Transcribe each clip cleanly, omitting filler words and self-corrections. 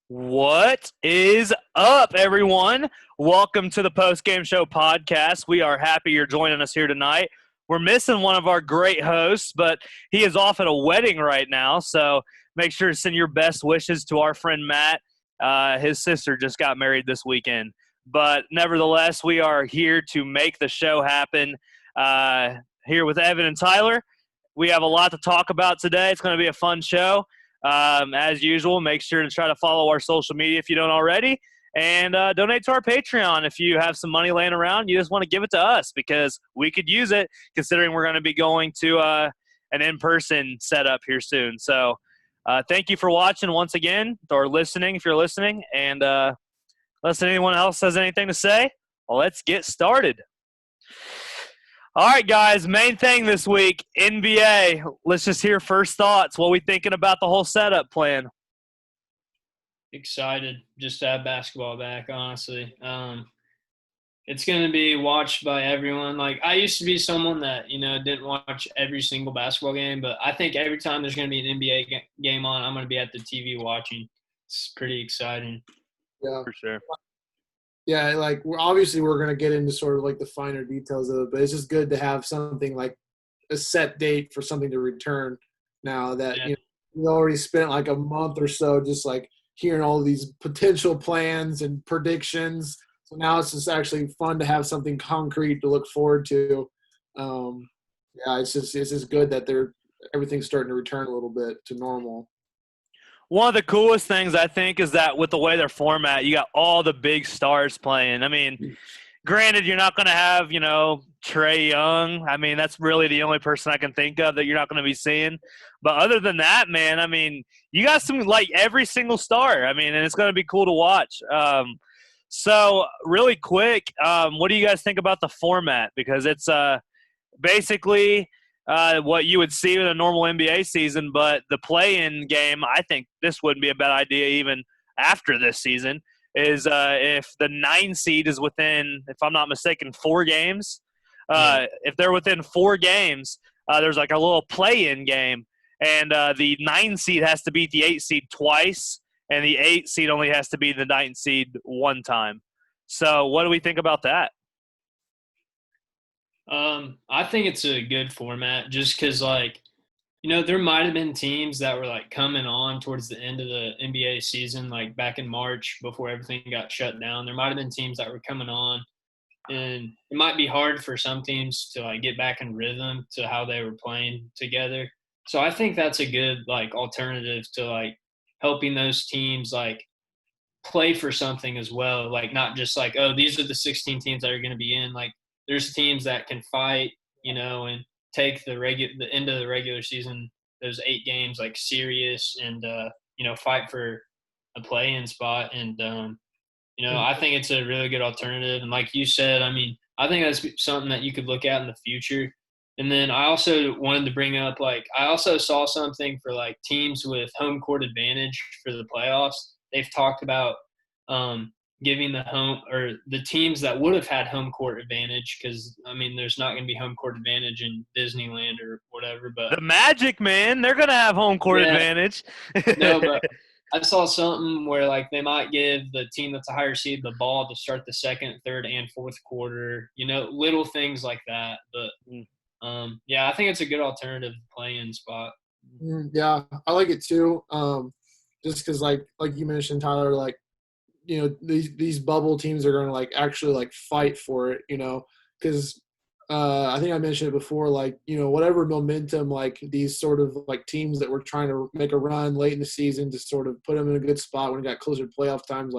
What is up, everyone? Welcome to the Post Game Show podcast. We are happy you're joining us here tonight. We're missing one of our great hosts, but he is off at a wedding right now, so make sure to send your best wishes to our friend Matt. His sister just got married this weekend. But nevertheless, we are here to make the show happen. Here with Evan and Tyler. We have a lot to talk about today. It's going to be a fun show. As usual, make sure to try to follow our social media if you don't already, and donate to our Patreon if you have some money laying around. You just want to give it to us because we could use it, considering we're going to be going to an in-person setup here soon. So thank you for watching once again, or listening if you're listening, and unless anyone else has anything to say, well, let's get started. All right, guys, main thing this week, NBA. Let's just hear first thoughts. What are we thinking about the whole setup plan? Excited just to have basketball back, honestly. It's going to be watched by everyone. Like, I used to be someone that, didn't watch every single basketball game, but I think every time there's going to be an NBA game on, I'm going to be at the TV watching. It's pretty exciting. Yeah, For sure. yeah. Like, we're going to get into sort of like the finer details of it, but it's just good to have something like a set date for something to return. Now that we already spent like a month or so just like hearing all of these potential plans and predictions. So now it's just actually fun to have something concrete to look forward to. It's just good that everything's starting to return a little bit to normal. One of the coolest things, I think, is that with the way they're format, you got all the big stars playing. I mean, granted, you're not going to have, Trae Young. I mean, that's really the only person I can think of that you're not going to be seeing. But other than that, man, I mean, you got some, like, every single star. I mean, and it's going to be cool to watch. So really quick, what do you guys think about the format? Because it's basically – what you would see in a normal NBA season, but the play-in game, I think this wouldn't be a bad idea even after this season, is if the 9 seed is within, if I'm not mistaken, 4 games. If they're within 4 games, there's like a little play-in game, and the 9 seed has to beat the 8 seed twice, and the 8 seed only has to beat the 9 seed one time. So what do we think about that? I think it's a good format just because, there might have been teams that were, coming on towards the end of the NBA season, back in March before everything got shut down. There might have been teams that were coming on, and it might be hard for some teams to, get back in rhythm to how they were playing together. So I think that's a good, alternative to, helping those teams, play for something as well. Not just oh, these are the 16 teams that are going to be in. There's teams that can fight, and take the end of the regular season, those 8 games, serious and, fight for a play-in spot. And, I think it's a really good alternative. And like you said, I mean, I think that's something that you could look at in the future. And then I also wanted to bring up, I also saw something for, teams with home court advantage for the playoffs. They've talked about giving the teams that would have had home court advantage, because I mean there's not going to be home court advantage in Disneyland or whatever, but The Magic, man, they're going to have home court advantage. No, but I saw something where they might give the team that's a higher seed the ball to start the second, third, and fourth quarter, little things like that. But I think it's a good alternative play-in spot. Yeah, I like it too. Just because like you mentioned, Tyler, these bubble teams are going to actually fight for it, because I think I mentioned it before, whatever momentum these sort of teams that were trying to make a run late in the season to sort of put them in a good spot when it got closer to playoff times,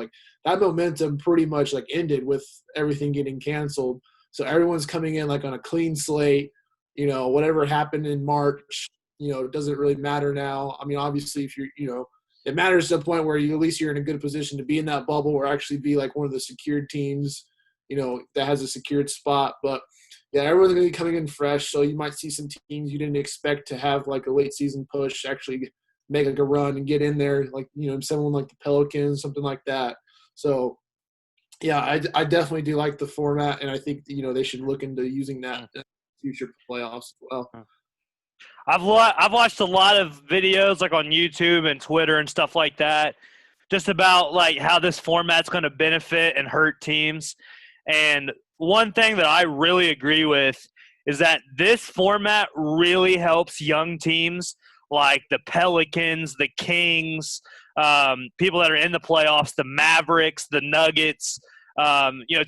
that momentum pretty much ended with everything getting canceled. So everyone's coming in on a clean slate. Whatever happened in March, it doesn't really matter now. I mean, obviously if you're, it matters to the point where at least you're in a good position to be in that bubble or actually be one of the secured teams, that has a secured spot. But yeah, everyone's going to be coming in fresh. So you might see some teams you didn't expect to have a late season push actually make a run and get in there, someone like the Pelicans, something like that. So yeah, I definitely do like the format, and I think, they should look into using that in future playoffs as well. I've watched a lot of videos on YouTube and Twitter and stuff like that. just about like how this format's going to benefit and hurt teams. And one thing that I really agree with is that this format really helps young teams like the Pelicans, the Kings, people that are in the playoffs, the Mavericks, the Nuggets,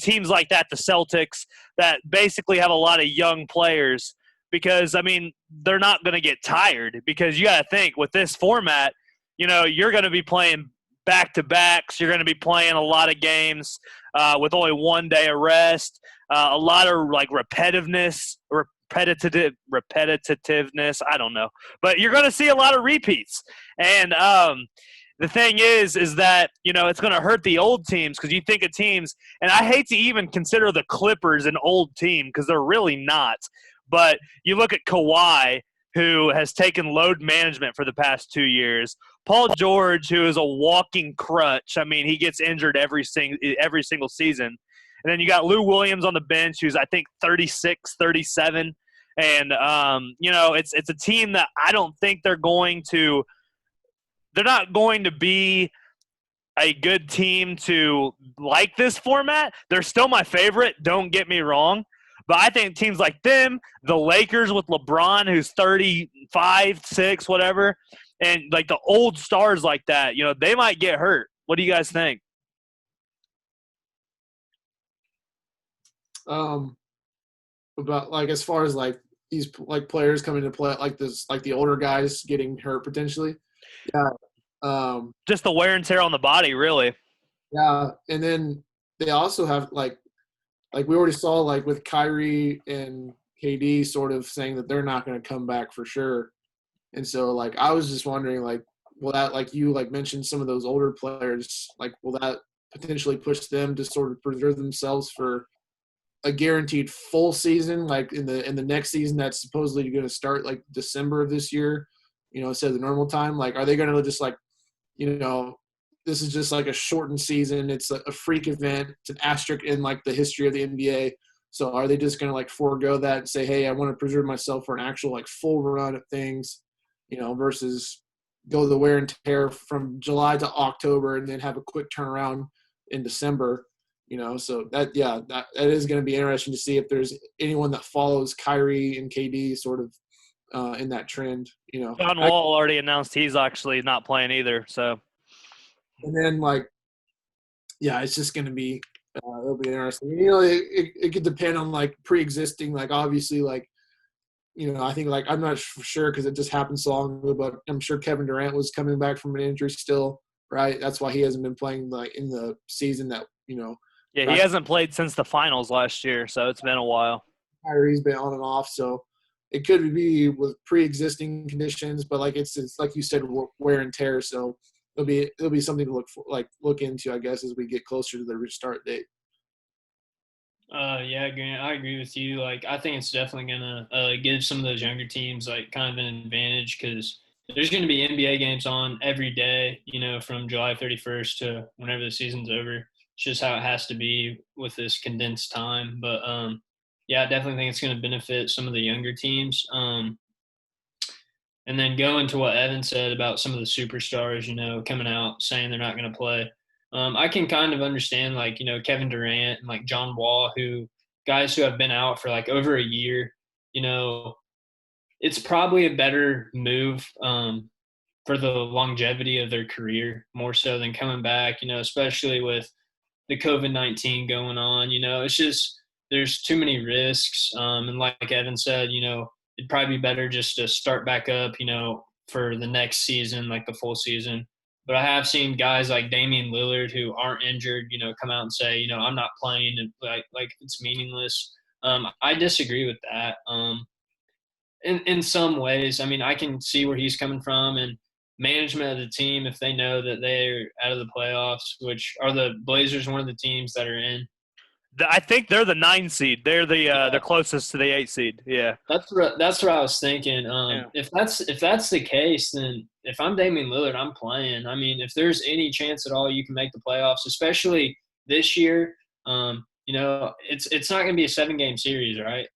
teams like that, the Celtics, that basically have a lot of young players because, I mean, they're not going to get tired because you got to think with this format, you're going to be playing back-to-backs. You're going to be playing a lot of games with only 1 day of rest, a lot of, like, repetitiveness. I don't know. But you're going to see a lot of repeats. And the thing is that, it's going to hurt the old teams because you think of teams – and I hate to even consider the Clippers an old team because they're really not. But you look at Kawhi, who has taken load management for the past 2 years. Paul George, who is a walking crutch. I mean, he gets injured every single season. And then you got Lou Williams on the bench, who's, I think, 36, 37. And, it's a team that I don't think they're not going to be a good team to like this format. They're still my favorite, don't get me wrong. But I think teams like them, the Lakers with LeBron, who's 35, 6, whatever, and like the old stars like that, they might get hurt. What do you guys think? About like as far as like these like players coming to play like this, like the older guys getting hurt potentially. Yeah. Just the wear and tear on the body, really. Yeah, and then they also have like we already saw like with Kyrie and KD sort of saying that they're not going to come back for sure. And so like I was just wondering like will that like you like mentioned some of those older players like will that potentially push them to sort of preserve themselves for a guaranteed full season like in the next season that's supposedly going to start like December of this year, instead of the normal time? Like are they going to just like this is just like a shortened season. It's a freak event. It's an asterisk in like the history of the NBA. So are they just going to like forego that and say, hey, I want to preserve myself for an actual like full run of things, versus go the wear and tear from July to October and then have a quick turnaround in December, so that is going to be interesting to see if there's anyone that follows Kyrie and KD sort of in that trend, John Wall already announced he's actually not playing either. So. And then, it's just going to be it'll be interesting. It could depend on, pre-existing, obviously, I think, I'm not sure because it just happened so long ago, but I'm sure Kevin Durant was coming back from an injury still, right? That's why he hasn't been playing, in the season that, Yeah, he hasn't played since the finals last year, so it's been a while. Kyrie's been on and off, so it could be with pre-existing conditions, but, it's like you said, wear and tear, so – It'll be something to look into, I guess, as we get closer to the restart date. Yeah, Grant, I agree with you. I think it's definitely gonna give some of those younger teams kind of an advantage because there's going to be NBA games on every day. From July 31st to whenever the season's over. It's just how it has to be with this condensed time. But yeah, I definitely think it's going to benefit some of the younger teams. And then going to what Evan said about some of the superstars, coming out saying they're not going to play. I can kind of understand, Kevin Durant and, John Wall, guys who have been out for, over a year. It's probably a better move for the longevity of their career more so than coming back, especially with the COVID-19 going on. It's just there's too many risks. And like Evan said, it'd probably be better just to start back up, for the next season, the full season. But I have seen guys like Damian Lillard who aren't injured, come out and say, I'm not playing, and it's meaningless. I disagree with that. In some ways, I mean, I can see where he's coming from, and management of the team, if they know that they're out of the playoffs, which are the Blazers one of the teams that are in. I think they're the 9 seed. They're the closest to the 8 seed. Yeah, that's what I was thinking. If that's the case, then if I'm Damian Lillard, I'm playing. I mean, if there's any chance at all you can make the playoffs, especially this year, it's not going to be a 7-game series, right?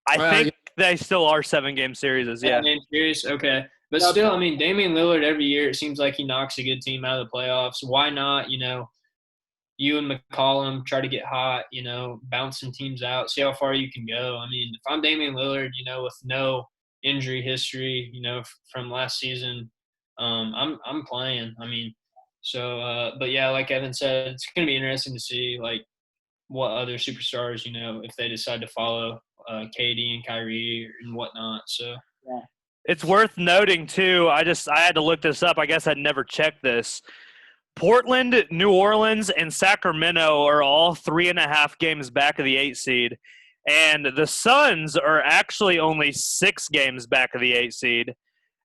I think they still are 7-game series. Yeah. 7-game series. Okay. But still, I mean, Damian Lillard every year, it seems like he knocks a good team out of the playoffs. Why not, you and McCollum try to get hot, bouncing teams out, see how far you can go. I mean, if I'm Damian Lillard, with no injury history, from last season, I'm playing. I mean, so but yeah, like Evan said, it's gonna be interesting to see like what other superstars, if they decide to follow KD and Kyrie and whatnot. So Yeah. It's worth noting too. I had to look this up. I guess I'd never checked this. Portland, New Orleans, and Sacramento are all 3.5 games back of the 8 seed. And the Suns are actually only 6 games back of the 8 seed.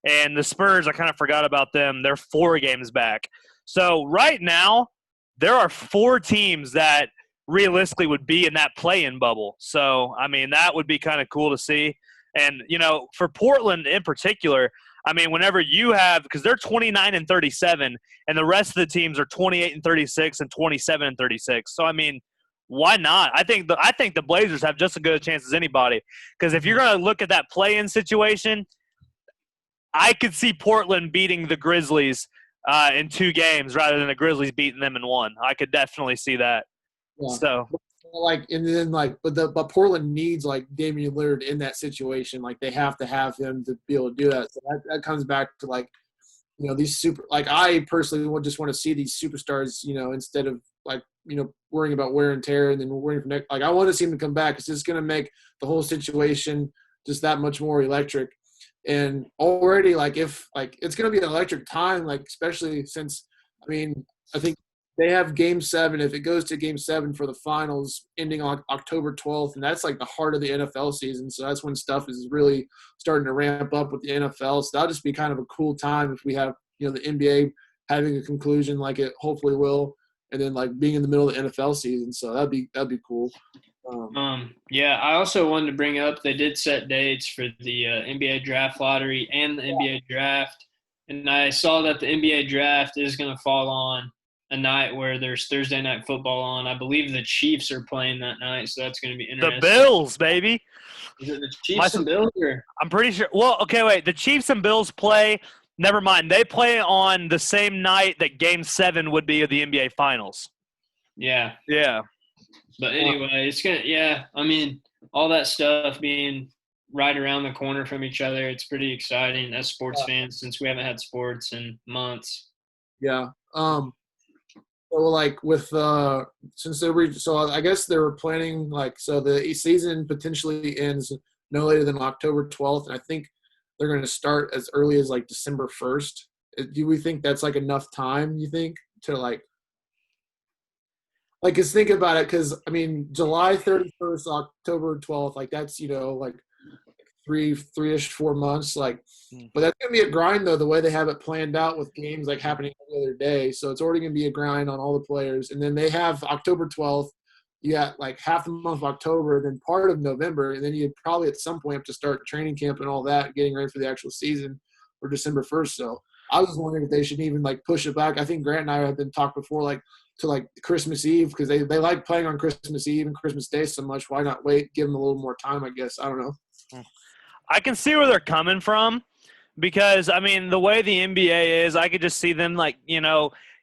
And the Spurs, I kind of forgot about them. They're 4 games back. So right now, there are 4 teams that realistically would be in that play-in bubble. So, I mean, that would be kind of cool to see. And, for Portland in particular, I mean, whenever you have – because they're 29-37, and the rest of the teams are 28-36 and 27-36. So, I mean, why not? I think the Blazers have just as good a chance as anybody. Because if you're going to look at that play-in situation, I could see Portland beating the Grizzlies in 2 games rather than the Grizzlies beating them in 1. I could definitely see that. Yeah. So – but Portland needs like Damian Lillard in that situation. Like they have to have him to be able to do that. So that comes back to like, these I personally would just want to see these superstars, instead of like, worrying about wear and tear and then worrying for next. Like I want to see them come back. It's just going to make the whole situation just that much more electric. And already it's going to be an electric time, like especially since, I think they have Game 7. If it goes to Game 7 for the finals, ending on October 12th, and that's like the heart of the NFL season. So that's when stuff is really starting to ramp up with the NFL. So that'll just be kind of a cool time if we have, the NBA having a conclusion like it hopefully will, and then like being in the middle of the NFL season. So that'd be cool. Yeah, I also wanted to bring up they did set dates for the NBA draft lottery and the NBA draft, and I saw that the NBA draft is going to fall on a night where there's Thursday night football on. I believe the Chiefs are playing that night, so that's going to be interesting. The Bills, baby. Is it the Chiefs and Bills? Or? I'm pretty sure. Well, okay, wait. The Chiefs and Bills play. Never mind. They play on the same night that Game 7 would be of the NBA Finals. Yeah. Yeah. But anyway, it's going to – yeah, I mean, all that stuff being right around the corner from each other, it's pretty exciting as sports fans since we haven't had sports in months. Yeah. So like with since so I guess they were planning so the season potentially ends no later than October 12th, and I think they're going to start as early as like December 1st. Do we think that's like enough time? You think to cause think about it, because July 31st, October 12th, like that's like 4 months, but that's gonna be a grind though, the way they have it planned out with games like happening every other day. So it's already gonna be a grind on all the players. And then they have October 12th, you got like half the month of October, then part of November, and then you probably at some point have to start training camp and all that, getting ready for the actual season for December 1st. So I was wondering if they should even push it back. I think Grant and I have been talked before to Christmas Eve, because they like playing on Christmas Eve and Christmas Day so much. Why not wait, give them a little more time, I guess. I don't know. I can see where they're coming from, because, the way the NBA is, I could just see them,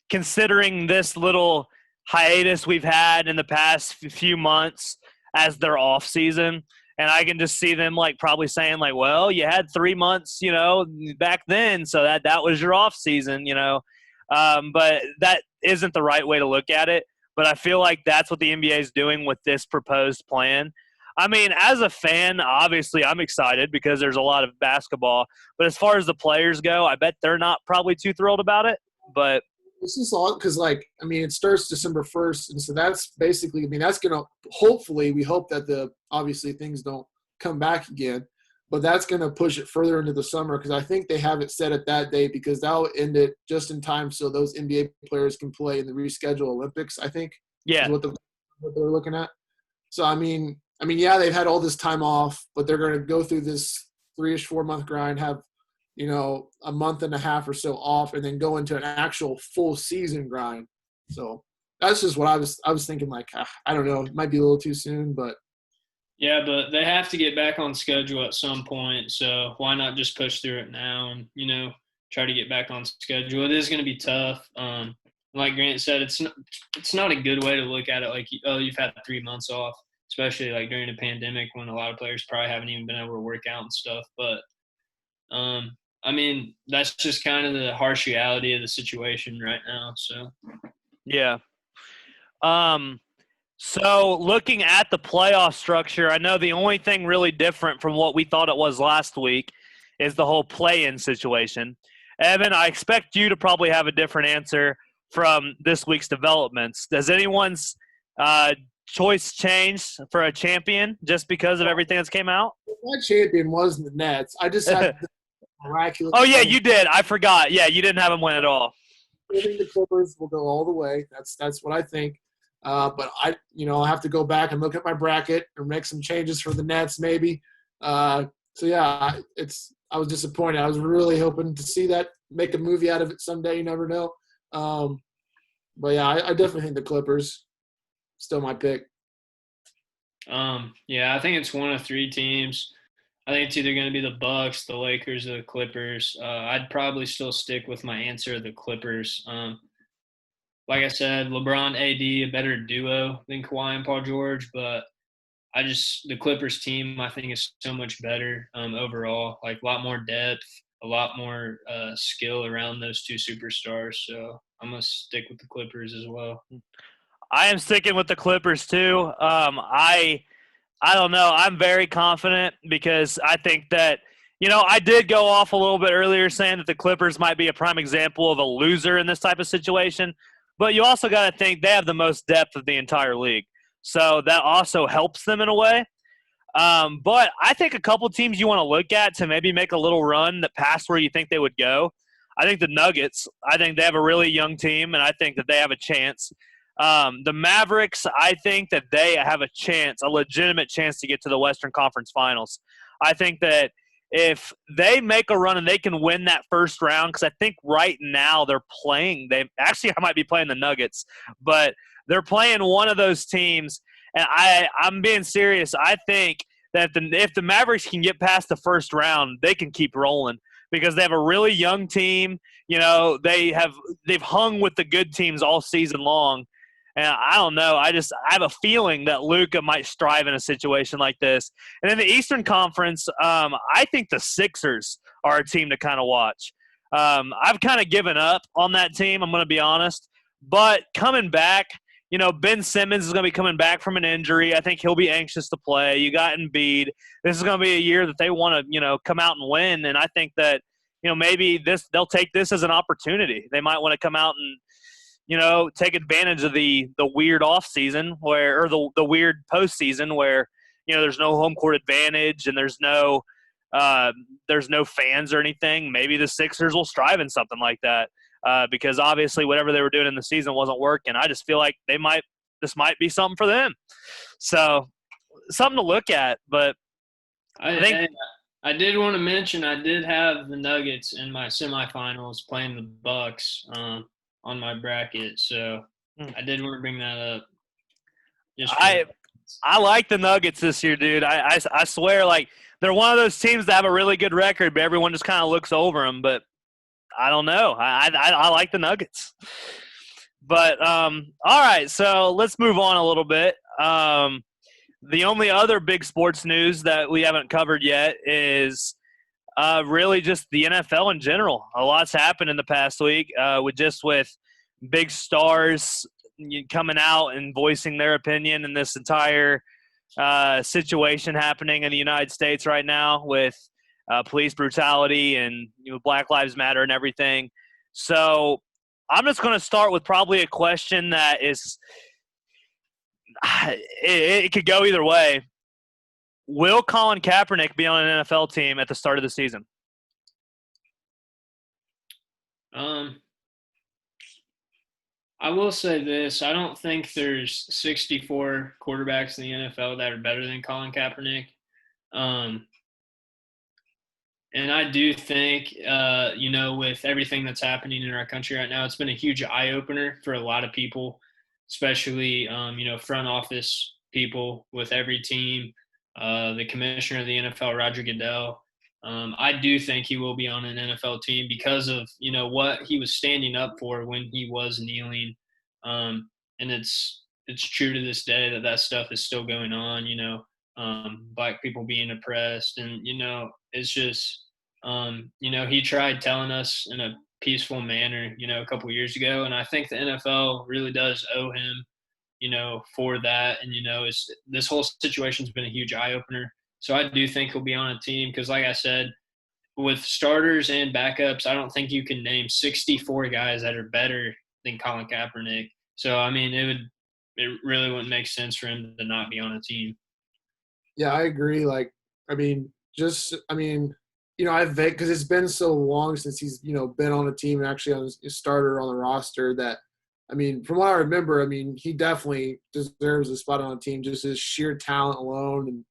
considering this little hiatus we've had in the past few months as their off season. And I can just see them, probably saying, well, you had 3 months, back then, so that was your off season, But that isn't the right way to look at it. But I feel like that's what the NBA is doing with this proposed plan. As a fan, obviously I'm excited because there's a lot of basketball. But as far as the players go, I bet they're not probably too thrilled about it. But this is all because, it starts December 1st. And so that's basically, that's going to – hopefully we hope that obviously things don't come back again. But that's going to push it further into the summer, because I think they have it set at that date, because that'll end it just in time so those NBA players can play in the rescheduled Olympics, I think. Yeah. Is what they're looking at. So, yeah, they've had all this time off, but they're going to go through this 3-ish, 4-month grind, have, a month and a half or so off, and then go into an actual full season grind. So that's just what I was thinking, I don't know, it might be a little too soon, but Yeah, but they have to get back on schedule at some point. So why not just push through it now and try to get back on schedule? It is going to be tough. Like Grant said, it's not a good way to look at it. Like, oh, you've had 3 months off, especially like during a pandemic when a lot of players probably haven't even been able to work out and stuff. But I mean, that's just kind of the harsh reality of the situation right now. So Yeah. So looking at the playoff structure, I know the only thing really different from what we thought it was last week is the whole play-in situation. Evan, I expect you to probably have a different answer from this week's developments. Does anyone's choice change for a champion just because of everything that's came out? My champion was the Nets. I just had the miraculous. Oh, yeah, you did. I forgot. Yeah, you didn't have them win at all. I think the Clippers will go all the way. That's what I think. But I'll have to go back and look at my bracket and make some changes for the Nets maybe. So yeah, I was disappointed. I was really hoping to see that, make a movie out of it someday. You never know. But yeah, I definitely think the Clippers still my pick. Yeah, I think it's one of three teams. I think it's either going to be the Bucks, the Lakers, or the Clippers. I'd probably still stick with my answer, the Clippers. Like I said, LeBron, AD, a better duo than Kawhi and Paul George, but the Clippers team, I think, is so much better overall. Like a lot more depth, a lot more skill around those two superstars. So I'm gonna stick with the Clippers as well. I am sticking with the Clippers too. I don't know. I'm very confident because I think that, I did go off a little bit earlier saying that the Clippers might be a prime example of a loser in this type of situation. But you also got to think they have the most depth of the entire league. So that also helps them in a way. But I think a couple teams you want to look at to maybe make a little run that past where you think they would go. I think the Nuggets, I think they have a really young team, and I think that they have a chance. The Mavericks, I think that they have a chance, a legitimate chance to get to the Western Conference Finals. I think that if they make a run and they can win that first round, because I think right now I might be playing the Nuggets, but they're playing one of those teams, and I'm being serious. I think that if the Mavericks can get past the first round, they can keep rolling because they have a really young team. They've hung with the good teams all season long. And I don't know. I have a feeling that Luka might strive in a situation like this. And in the Eastern Conference, I think the Sixers are a team to kind of watch. I've kind of given up on that team, I'm going to be honest. But coming back, Ben Simmons is going to be coming back from an injury. I think he'll be anxious to play. You got Embiid. This is going to be a year that they want to, come out and win. And I think that, maybe they'll take this as an opportunity. They might want to come out and, take advantage of the weird off season or the weird postseason where, there's no home court advantage and there's no fans or anything. Maybe the Sixers will strive in something like that because obviously whatever they were doing in the season wasn't working. I just feel like this might be something for them. So something to look at, but I think I did want to mention I did have the Nuggets in my semifinals playing the Bucks on my bracket, so I did want to bring that up. I like the Nuggets this year, dude. I swear, like they're one of those teams that have a really good record, but everyone just kind of looks over them. But I don't know. I like the Nuggets. But all right, so let's move on a little bit. The only other big sports news that we haven't covered yet is really just the NFL in general. A lot's happened in the past week with big stars coming out and voicing their opinion in this entire situation happening in the United States right now with police brutality and Black Lives Matter and everything. So I'm just going to start with probably a question that is it could go either way. Will Colin Kaepernick be on an NFL team at the start of the season? I will say this. I don't think there's 64 quarterbacks in the NFL that are better than Colin Kaepernick. And I do think, with everything that's happening in our country right now, it's been a huge eye-opener for a lot of people, especially, front office people with every team. the commissioner of the NFL, Roger Goodell. I do think he will be on an NFL team because of what he was standing up for when he was kneeling, and it's true to this day that stuff is still going on. Black people being oppressed, and it's just he tried telling us in a peaceful manner, a couple years ago, and I think the NFL really does owe him for that. And, this whole situation's been a huge eye opener. So I do think he'll be on a team because, like I said, with starters and backups, I don't think you can name 64 guys that are better than Colin Kaepernick. So, I mean, it really wouldn't make sense for him to not be on a team. Yeah, I agree. I've because it's been so long since he's, been on a team and actually on his starter on the roster that, from what I remember, he definitely deserves a spot on a team, just his sheer talent alone. And,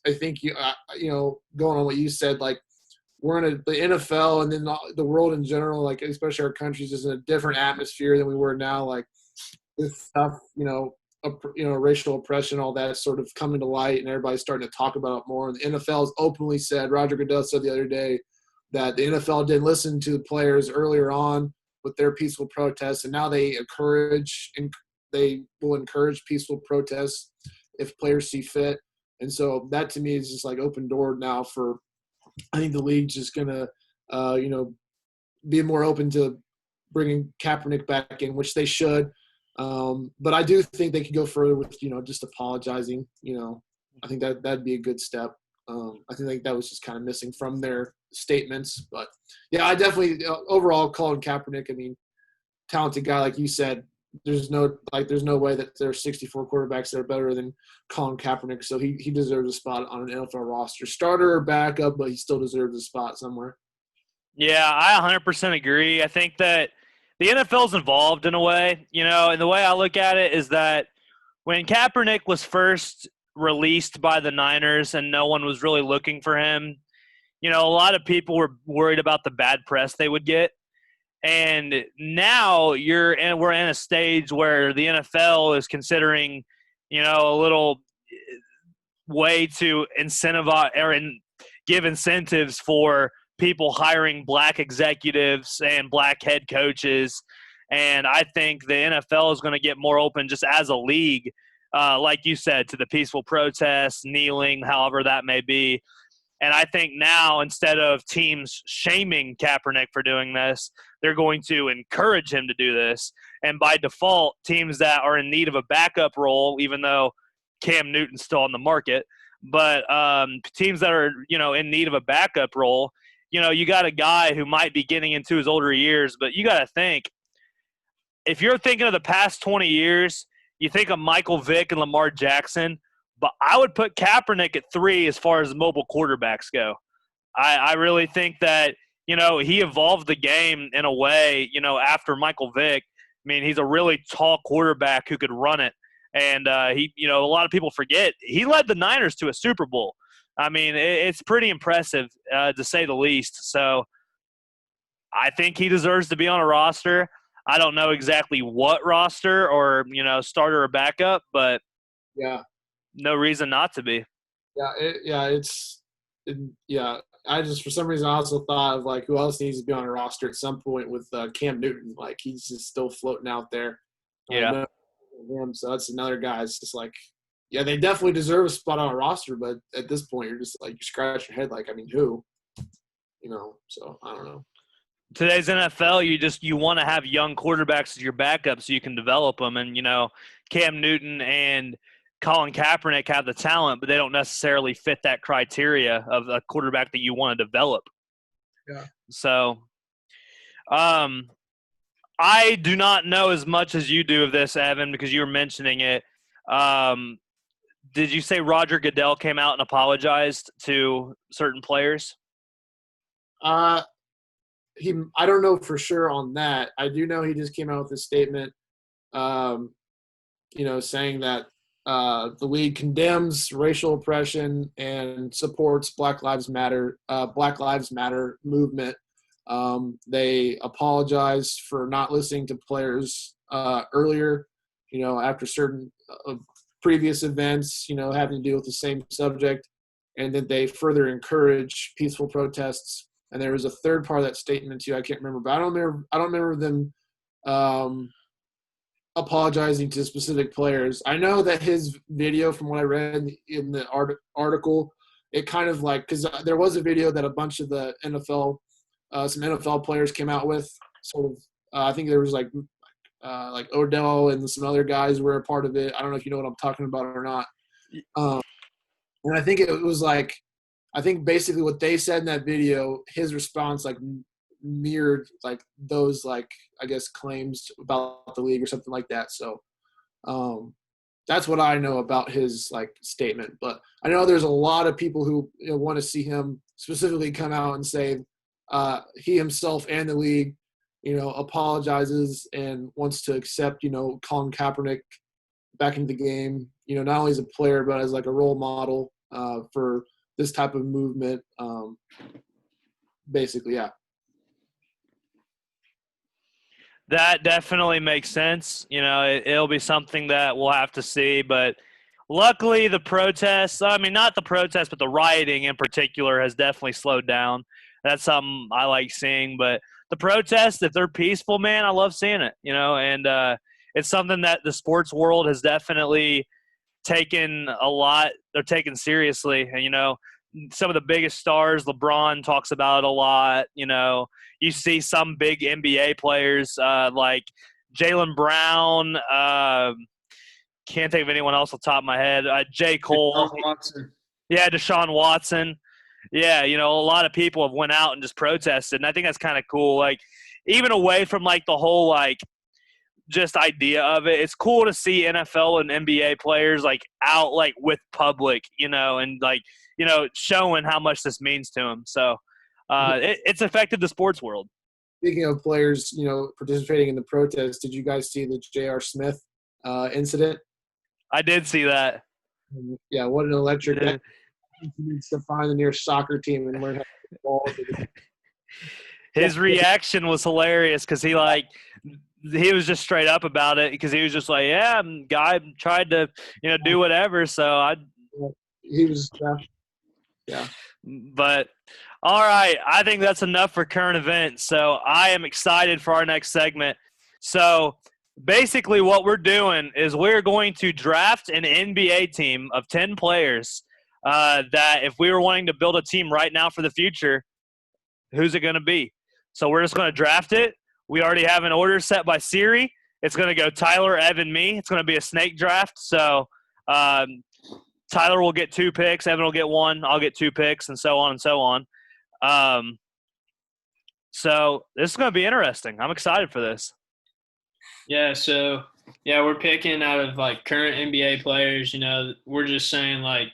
I think, going on what you said, like, we're in the NFL and then the world in general, like, especially our country's just in a different atmosphere than we were now. Like, this stuff, racial oppression, all that sort of coming to light, and everybody's starting to talk about it more. And the NFL has openly said, Roger Goodell said the other day, that the NFL didn't listen to the players earlier on with their peaceful protests, and now they will encourage peaceful protests if players see fit. And so that to me is just like open door now for, I think the league's just gonna, be more open to bringing Kaepernick back in, which they should. But I do think they could go further with, just apologizing. I think that'd be a good step. I think that was just kind of missing from their statements. But, yeah, I definitely overall Colin Kaepernick, talented guy, like you said. There's no way that there are 64 quarterbacks that are better than Colin Kaepernick. So he deserves a spot on an NFL roster, starter or backup, but he still deserves a spot somewhere. Yeah, I 100% agree. I think that the NFL's involved in a way, and the way I look at it is that when Kaepernick was first released by the Niners and no one was really looking for him, a lot of people were worried about the bad press they would get. And now we're in a stage where the NFL is considering, a little way to incentivize or give incentives for people hiring black executives and black head coaches. And I think the NFL is going to get more open just as a league, like you said, to the peaceful protests, kneeling, however that may be. And I think now, instead of teams shaming Kaepernick for doing this, they're going to encourage him to do this. And by default, teams that are in need of a backup role, even though Cam Newton's still on the market, but teams that are, in need of a backup role, you got a guy who might be getting into his older years, but you got to think, if you're thinking of the past 20 years, you think of Michael Vick and Lamar Jackson, but I would put Kaepernick at 3 as far as mobile quarterbacks go. I really think that, he evolved the game in a way, after Michael Vick. He's a really tall quarterback who could run it. And a lot of people forget, he led the Niners to a Super Bowl. It's pretty impressive, to say the least. So I think he deserves to be on a roster. I don't know exactly what roster or, starter or backup, but yeah, no reason not to be. Yeah, I just, for some reason, I also thought of, like, who else needs to be on a roster at some point with Cam Newton. Like, he's just still floating out there. Yeah. So that's another guy. It's just like, yeah, they definitely deserve a spot on a roster, but at this point, you're just like, you scratch your head, like, who? So I don't know. Today's NFL, you want to have young quarterbacks as your backup so you can develop them. And, Cam Newton and Colin Kaepernick have the talent, but they don't necessarily fit that criteria of a quarterback that you want to develop. Yeah. So, I do not know as much as you do of this, Evan, because you were mentioning it. Did you say Roger Goodell came out and apologized to certain players? I don't know for sure on that. I do know he just came out with a statement, saying that the league condemns racial oppression and supports Black Lives Matter movement. They apologized for not listening to players earlier, after certain previous events, having to deal with the same subject, and that they further encourage peaceful protests. And there was a third part of that statement too. I can't remember, but I don't remember them apologizing to specific players. I know that his video, from what I read in the article, it kind of like, because there was a video that a bunch of the NFL, some NFL players came out with, sort of. I think there was like Odell and some other guys were a part of it. I don't know if you know what I'm talking about or not. And I think it was like, I think basically what they said in that video, his response like mirrored like those like, I guess, claims about the league or something like that. So that's what I know about his like statement. But I know there's a lot of people who want to see him specifically come out and say he himself and the league, apologizes and wants to accept, Colin Kaepernick back into the game, not only as a player, but as like a role model for this type of movement. Basically, yeah. That definitely makes sense. It'll be something that we'll have to see. But luckily, the protests, not the protests, but the rioting in particular has definitely slowed down. That's something I like seeing. But the protests, if they're peaceful, man, I love seeing it, and it's something that the sports world has definitely taken a lot. They're taken seriously. And, some of the biggest stars, LeBron talks about it a lot. You see some big NBA players like Jaylen Brown. Can't think of anyone else off the top of my head. J. Cole. Yeah, Deshaun Watson. Yeah, a lot of people have went out and just protested, and I think that's kind of cool. Like, even away from, like, the whole, like, just idea of it, it's cool to see NFL and NBA players, like, out, like, with public, and, like, showing how much this means to them. So it's affected the sports world. Speaking of players, participating in the protest, did you guys see the J.R. Smith incident? I did see that. Yeah, what an electric – he needs to find the nearest soccer team and learn how to play ball. His reaction was hilarious because he was just straight up about it because he was just like, yeah, guy tried to do whatever. So he was yeah. But all right, I think that's enough for current events. So I am excited for our next segment. So basically, what we're doing is we're going to draft an NBA team of 10 players. That if we were wanting to build a team right now for the future, who's it going to be? So we're just going to draft it. We already have an order set by Siri. It's going to go Tyler, Evan, me. It's going to be a snake draft. So Tyler will get 2 picks. Evan will get 1. I'll get 2 picks, and so on and so on. So this is going to be interesting. I'm excited for this. Yeah, so, we're picking out of, like, current NBA players. We're just saying, like,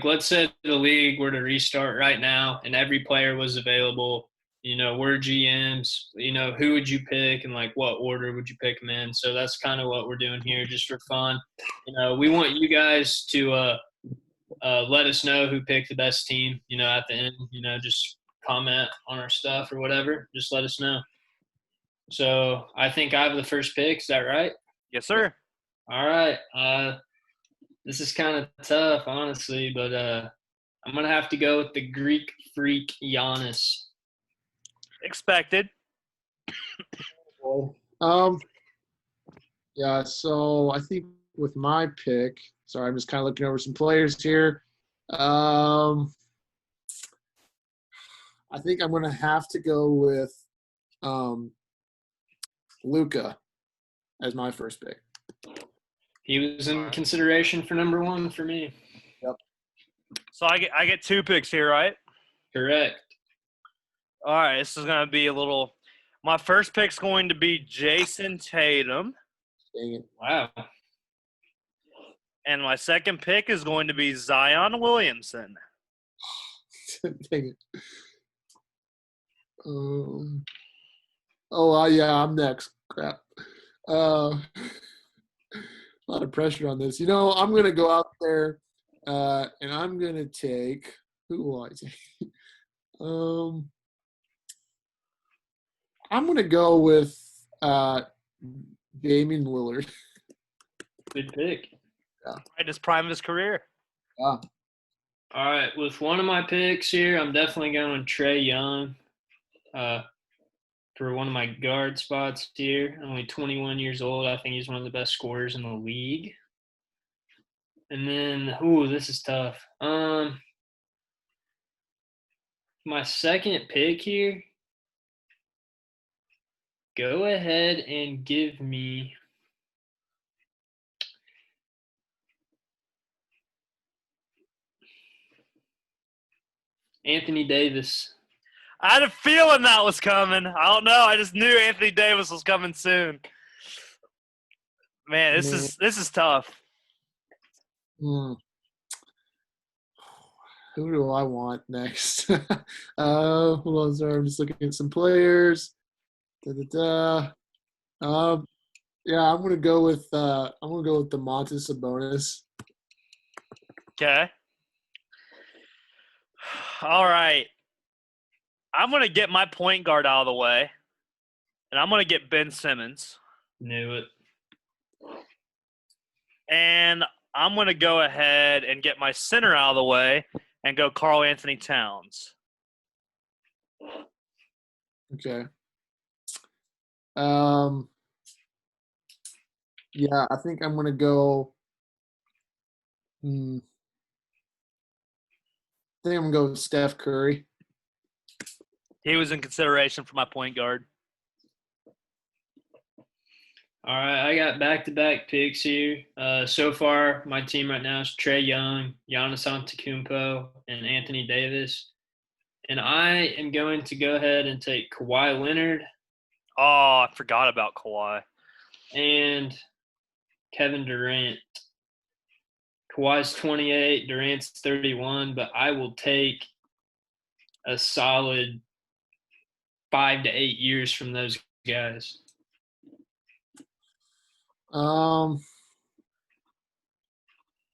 let's say the league were to restart right now and every player was available, we're GMs, who would you pick and, like, what order would you pick them in? So that's kind of what we're doing here just for fun. We want you guys to let us know who picked the best team, at the end, just comment on our stuff or whatever. Just let us know. So I think I have the first pick. Is that right? Yes, sir. All right. This is kind of tough, honestly, but I'm going to have to go with the Greek freak Giannis. Expected. Yeah, so I think with my pick, sorry, I'm just kind of looking over some players here. I think I'm going to have to go with Luka as my first pick. He was in consideration for number 1 for me. Yep. So I get 2 picks here, right? Correct. All right, this is going to be a little – my first pick's going to be Jason Tatum. Dang it. Wow. And my second pick is going to be Zion Williamson. Dang it. Yeah, I'm next. Crap. A lot of pressure on this. I'm going to go out there and I'm going to take – who will I take? I'm going to go with Damian Lillard. Good pick. Yeah. Right in his prime of his career. Yeah. All right, with one of my picks here, I'm definitely going Trey Young for one of my guard spots here. Only 21 years old. I think he's one of the best scorers in the league. And then, this is tough. My second pick here, go ahead and give me Anthony Davis. I had a feeling that was coming. I don't know. I just knew Anthony Davis was coming soon. Man, this is tough. Hmm. Who do I want next? Who else? I'm just looking at some players. Yeah, I'm gonna go with Domantas Sabonis. Okay. All right. I'm going to get my point guard out of the way, and I'm going to get Ben Simmons. Knew it. And I'm going to go ahead and get my center out of the way and go Karl Anthony Towns. Okay. Yeah, I think I'm gonna go. I think I'm gonna go with Steph Curry. He was in consideration for my point guard. All right, I got back-to-back picks here. So far, my team right now is Trey Young, Giannis Antetokounmpo, and Anthony Davis. And I am going to go ahead and take Kawhi Leonard. Oh, I forgot about Kawhi. And Kevin Durant. Kawhi's 28, Durant's 31, but I will take a solid 5 to 8 years from those guys.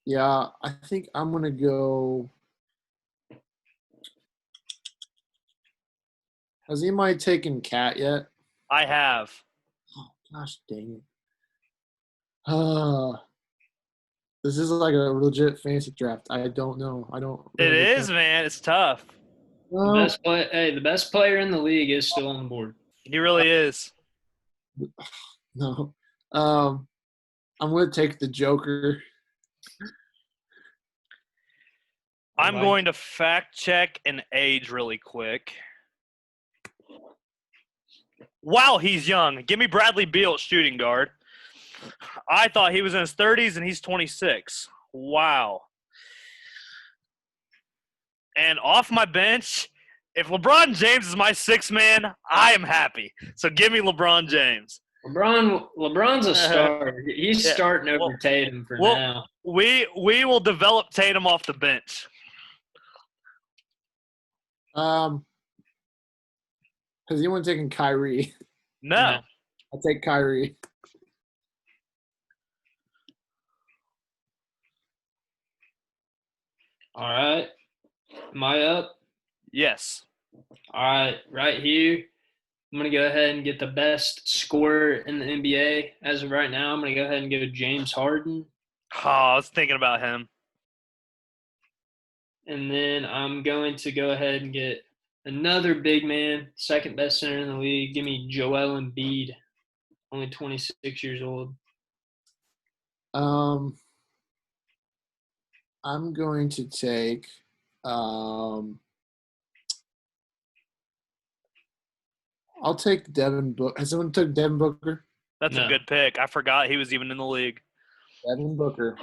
Yeah, I think I'm gonna go. Has anybody taken Cat yet? I have. Oh, gosh dang it. This is like a legit fantasy draft. I don't know. I don't. It is, man. It's tough. The best player in the league is still on the board. He really is. No. I'm gonna take the Joker. I'm going to fact check an age really quick. Wow, he's young. Give me Bradley Beal at shooting guard. I thought he was in his 30s and he's 26. Wow. And off my bench, if LeBron James is my sixth man, I am happy. So give me LeBron James. LeBron's a star. He's starting over Tatum for now. We will develop Tatum off the bench. Has anyone taken Kyrie? No. I'll take Kyrie. All right. Am I up? Yes. All right. Right here, I'm going to go ahead and get the best scorer in the NBA. As of right now, I'm going to go ahead and go James Harden. Oh, I was thinking about him. And then I'm going to go ahead and get another big man, second best center in the league. Give me Joel Embiid, only 26 years old. I'm going to take I'll take Devin Booker. Has someone took Devin Booker? That's a good pick. I forgot he was even in the league. Devin Booker.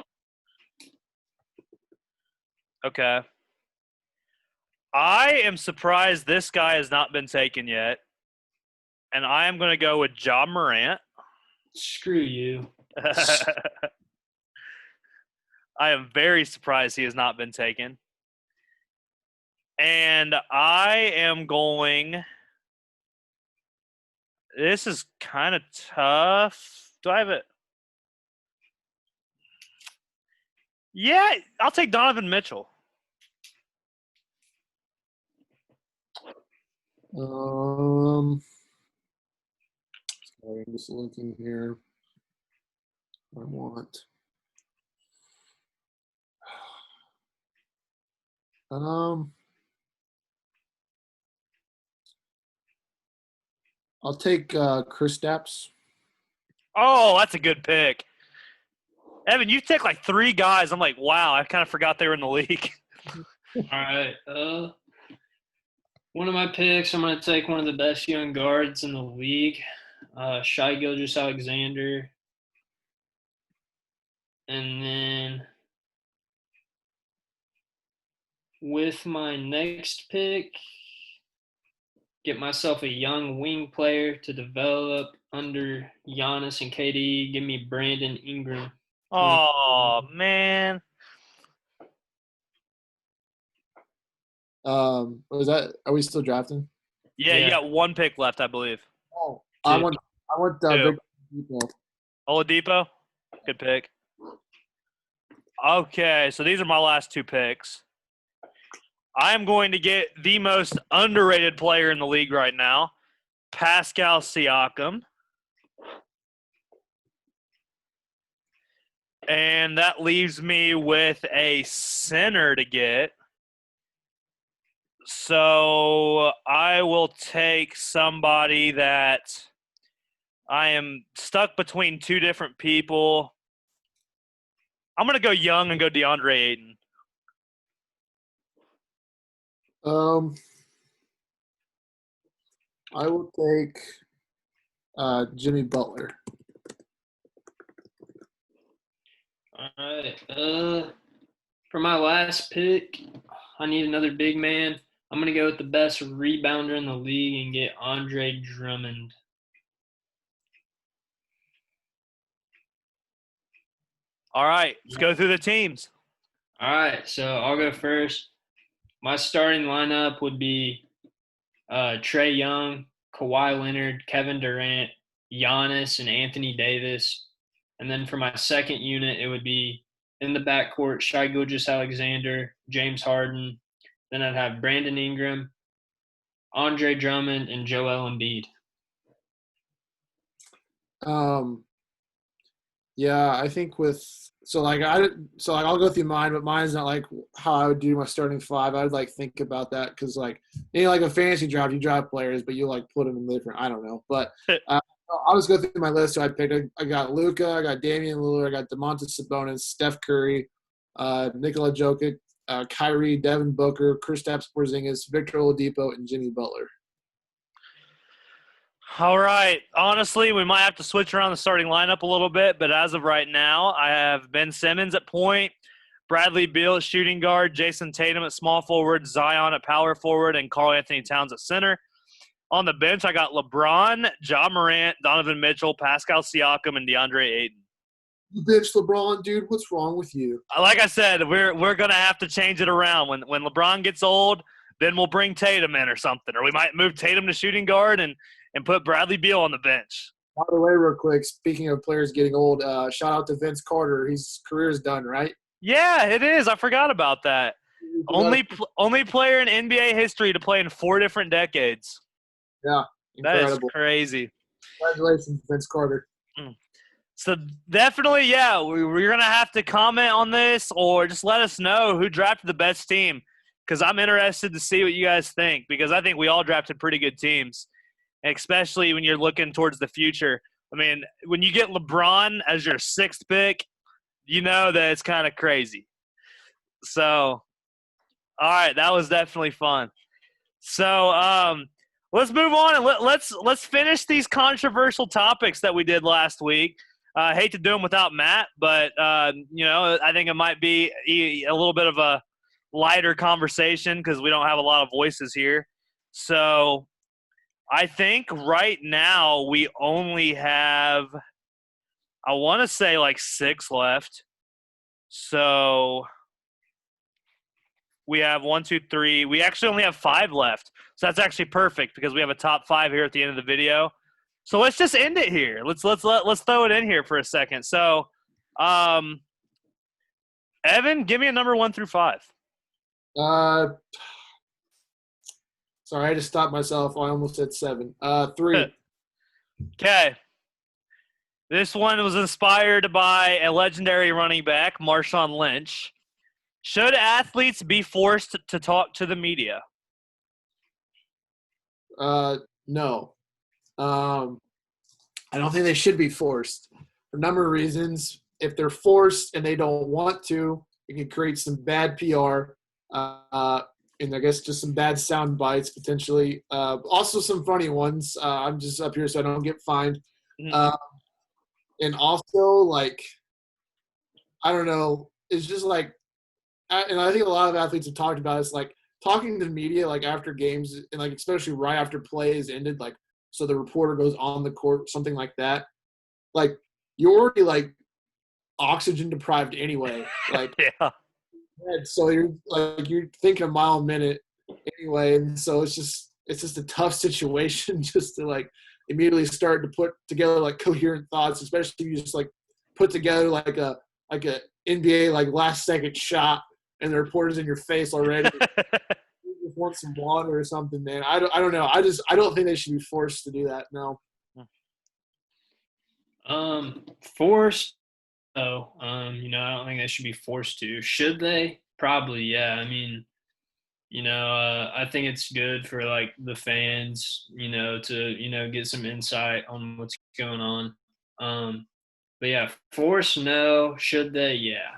Okay. I am surprised this guy has not been taken yet. And I am going to go with Ja Morant. Screw you. I am very surprised he has not been taken. And I am going – this is kind of tough. Do I have it? Yeah, I'll take Donovan Mitchell. Sorry, I'm just looking here. I want. Um, I'll take Chris Stapps. Oh, that's a good pick. Evan, you take like 3 guys. I'm like, wow, I kind of forgot they were in the league. All right. One of my picks, I'm going to take one of the best young guards in the league, Shai Gilgeous-Alexander. And then with my next pick, get myself a young wing player to develop under Giannis and KD. Give me Brandon Ingram. Oh, man. Was that? Are we still drafting? Yeah, you Yeah. got 1 pick left, I believe. Oh, I Two. want Two. Victor Oladipo. Oladipo? Good pick. Okay, so these are my last 2 picks. I am going to get the most underrated player in the league right now, Pascal Siakam. And that leaves me with a center to get. So I will take somebody that I am stuck between 2 different people. I'm going to go young and go DeAndre Ayton. I will take Jimmy Butler. All right. For my last pick, I need another big man. I'm going to go with the best rebounder in the league and get Andre Drummond. All right, let's go through the teams. All right, so I'll go first. My starting lineup would be Trae Young, Kawhi Leonard, Kevin Durant, Giannis, and Anthony Davis. And then for my second unit, it would be in the backcourt, Shai Gilgeous-Alexander, James Harden. Then I'd have Brandon Ingram, Andre Drummond, and Joel Embiid. Yeah, I think I'll go through mine, but mine's not like how I would do my starting 5. I would like think about that because like like a fantasy draft, you draft players, but you like put them in different. I don't know, but I'll just go through my list. So I picked. I got Luka, I got Damian Lillard, I got Domantas Sabonis, Steph Curry, Nikola Jokic, Kyrie, Devin Booker, Kristaps Porzingis, Victor Oladipo, and Jimmy Butler. All right. Honestly, we might have to switch around the starting lineup a little bit, but as of right now, I have Ben Simmons at point, Bradley Beal at shooting guard, Jason Tatum at small forward, Zion at power forward, and Karl Anthony Towns at center. On the bench, I got LeBron, Ja Morant, Donovan Mitchell, Pascal Siakam, and DeAndre Ayton. You bench LeBron, dude. What's wrong with you? Like I said, we're gonna have to change it around. When LeBron gets old, then we'll bring Tatum in or something, or we might move Tatum to shooting guard and put Bradley Beal on the bench. By the way, real quick, speaking of players getting old, shout out to Vince Carter. His career's done, right? Yeah, it is. I forgot about that. Only player in NBA history to play in 4 different decades. Yeah, incredible. That is crazy. Congratulations, Vince Carter. So definitely, yeah, we're going to have to comment on this or just let us know who drafted the best team because I'm interested to see what you guys think because I think we all drafted pretty good teams, especially when you're looking towards the future. I mean, when you get LeBron as your 6th pick, you know that it's kind of crazy. So, all right, that was definitely fun. So, let's move on and let's finish these controversial topics that we did last week. I hate to do them without Matt, but I think it might be a little bit of a lighter conversation because we don't have a lot of voices here. So, I think right now we only have, I want to say like 6 left. So we have 1, 2, 3. We actually only have 5 left. So that's actually perfect because we have a top 5 here at the end of the video. So let's just end it here. Let's throw it in here for a second. So, Evan, give me a number 1 through 5. Sorry, I had to stop myself. I almost said 7. 3. Okay. This one was inspired by a legendary running back, Marshawn Lynch. Should athletes be forced to talk to the media? No. I don't think they should be forced for a number of reasons. If they're forced and they don't want to, it can create some bad PR, and I guess just some bad sound bites potentially. Also some funny ones. I'm just up here so I don't get fined. And also, like, I don't know, it's just like, and I think a lot of athletes have talked about it, it's like talking to the media, like after games, and like especially right after play is ended, like so the reporter goes on the court, something like that. Like you're already like oxygen deprived anyway. Like Yeah. so you're thinking a mile a minute anyway, and so it's just a tough situation just to like immediately start to put together like coherent thoughts, especially if you just like put together like a NBA like last second shot and the reporter's in your face already. You just want some water or something, man. I don't know. I don't think they should be forced to do that. No. Forced. No. I don't think they should be forced to. Should they? Probably, yeah. I mean, I think it's good for like the fans, to get some insight on what's going on. But yeah, forced, no. Should they? Yeah.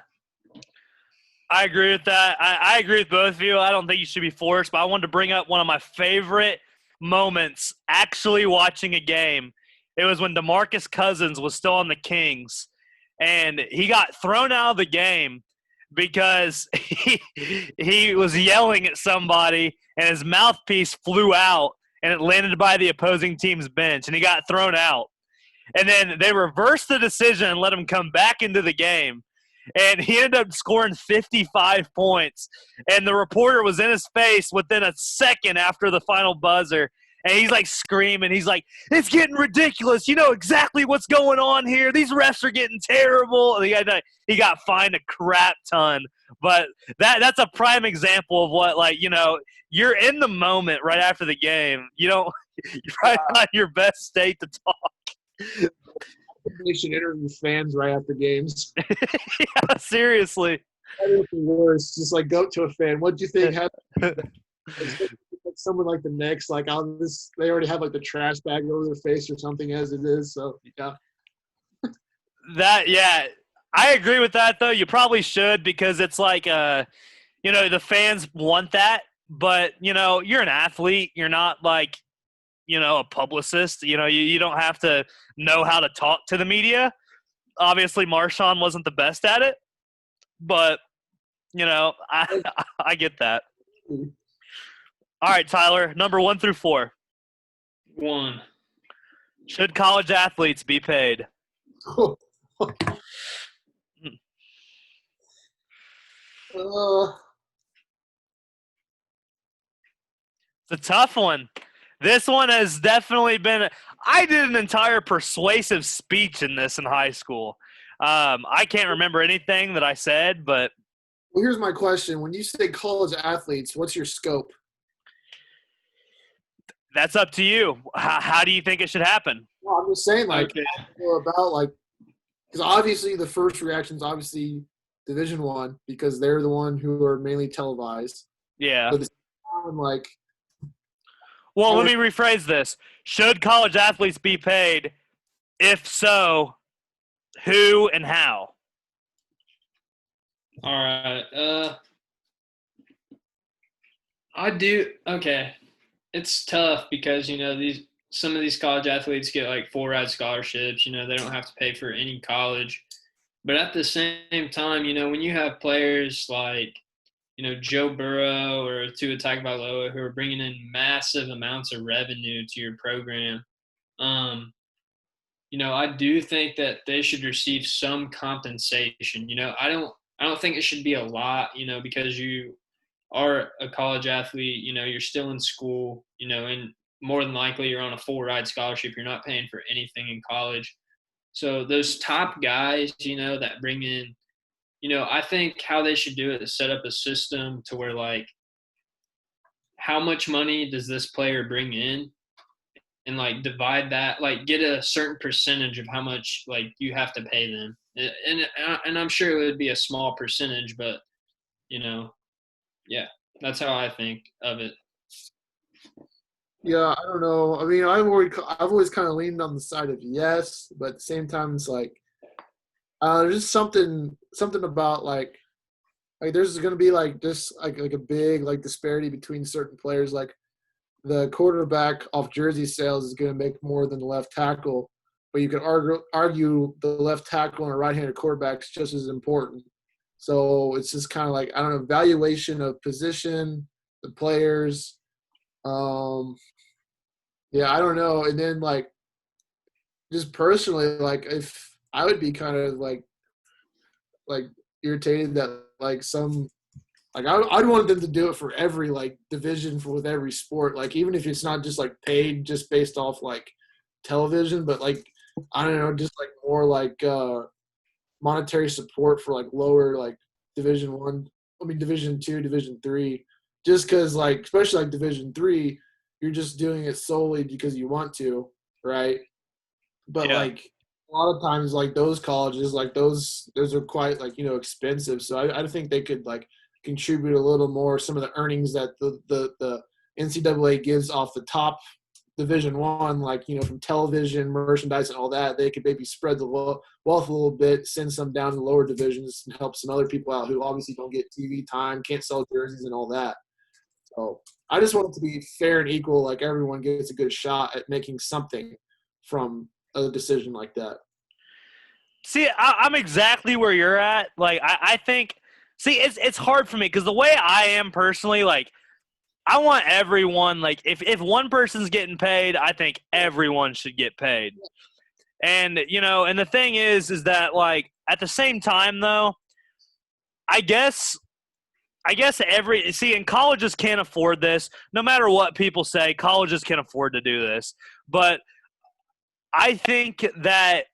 I agree with that. I agree with both of you. I don't think you should be forced, but I wanted to bring up one of my favorite moments actually watching a game. It was when DeMarcus Cousins was still on the Kings, and he got thrown out of the game because he was yelling at somebody, and his mouthpiece flew out, and it landed by the opposing team's bench, and he got thrown out. And then they reversed the decision and let him come back into the game. And he ended up scoring 55 points. And the reporter was in his face within a second after the final buzzer. And he's like screaming. He's like, "It's getting ridiculous. You know exactly what's going on here. These refs are getting terrible." And he got fined a crap ton. But that's a prime example of what, like, you're in the moment right after the game. You're probably not in your best state to talk. They should interview fans right after games. Yeah, seriously. That would be worse. Just like go to a fan. What do you think happened? Someone like the Knicks, like they already have like the trash bag over their face or something as it is. So yeah. I agree with that though. You probably should, because it's like the fans want that, but you're an athlete. You're not like a publicist. You don't have to know how to talk to the media. Obviously, Marshawn wasn't the best at it, but I get that. All right, Tyler, number 1 through 4. 1. Should college athletes be paid? It's a tough one. This one has definitely been – I did an entire persuasive speech in this in high school. I can't remember anything that I said, but – Well, here's my question. When you say college athletes, what's your scope? That's up to you. How do you think it should happen? Well, I'm just saying, like, about, like – because obviously the first reaction is obviously Division I because they're the one who are mainly televised. Yeah. But like – well, let me rephrase this. Should college athletes be paid? If so, who and how? All right. I do. Okay. It's tough because, some of these college athletes get like full ride scholarships. They don't have to pay for any college. But at the same time, when you have players like, Joe Burrow or Tua Tagovailoa who are bringing in massive amounts of revenue to your program, I do think that they should receive some compensation. I don't think it should be a lot, because you are a college athlete, you're still in school, and more than likely you're on a full ride scholarship. You're not paying for anything in college. So those top guys, that bring in, I think how they should do it is set up a system to where, like, how much money does this player bring in, and like divide that, like get a certain percentage of how much like you have to pay them. And I'm sure it would be a small percentage, but you know, yeah, that's how I think of it. Yeah, I don't know. I mean, I've always kind of leaned on the side of yes, but at the same time, it's like there's just something about like there's gonna be like just like a big like disparity between certain players. Like the quarterback off jersey sales is gonna make more than the left tackle, but you could argue the left tackle and a right-handed quarterback is just as important. So it's just kind of like I don't know, valuation of position, the players. Um, yeah, I don't know. And then like just personally, like if I would be kind of like irritated that like some like I'd want them to do it for every like division for with every sport, like even if it's not just like paid just based off like television, but like I don't know, just like more like monetary support for like lower like Division 1, I mean Division 2, Division 3, just because like especially like Division 3, you're just doing it solely because you want to, right? But Yeah. like a lot of times like those colleges like those are quite like expensive, so I think they could like contribute a little more some of the earnings that the NCAA gives off the top Division 1, like from television, merchandise, and all that. They could maybe spread the wealth a little bit, send some down to the lower divisions, and help some other people out who obviously don't get TV time, can't sell jerseys, and all that. So I just want it to be fair and equal, like everyone gets a good shot at making something from a decision like that. See, I'm exactly where you're at. Like, I think, see, it's hard for me because the way I am personally, like, I want everyone, like, if one person's getting paid, I think everyone should get paid. And, and the thing is that, like, at the same time, though, I guess and colleges can't afford this. No matter what people say, colleges can afford to do this. But I think that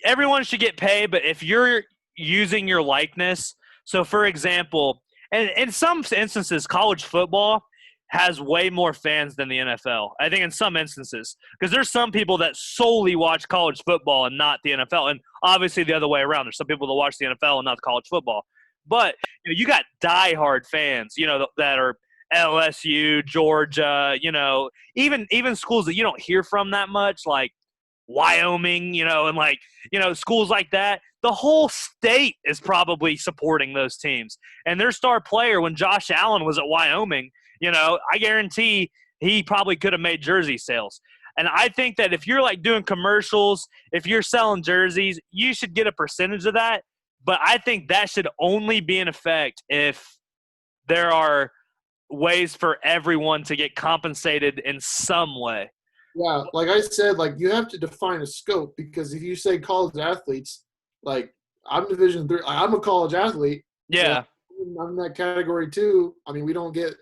everyone should get paid, but if you're using your likeness, so for example, and in some instances, college football has way more fans than the NFL. I think in some instances, because there's some people that solely watch college football and not the NFL, and obviously the other way around. There's some people that watch the NFL and not college football. But you got diehard fans, that are LSU, Georgia, even schools that you don't hear from that much, like Wyoming, and like, schools like that. The whole state is probably supporting those teams. And their star player, when Josh Allen was at Wyoming, I guarantee he probably could have made jersey sales. And I think that if you're like doing commercials, if you're selling jerseys, you should get a percentage of that. But I think that should only be in effect if there are ways for everyone to get compensated in some way. Yeah, like I said, like you have to define a scope, because if you say college athletes, like I'm Division 3, I'm a college athlete. Yeah. So I'm in that category too. I mean, we don't get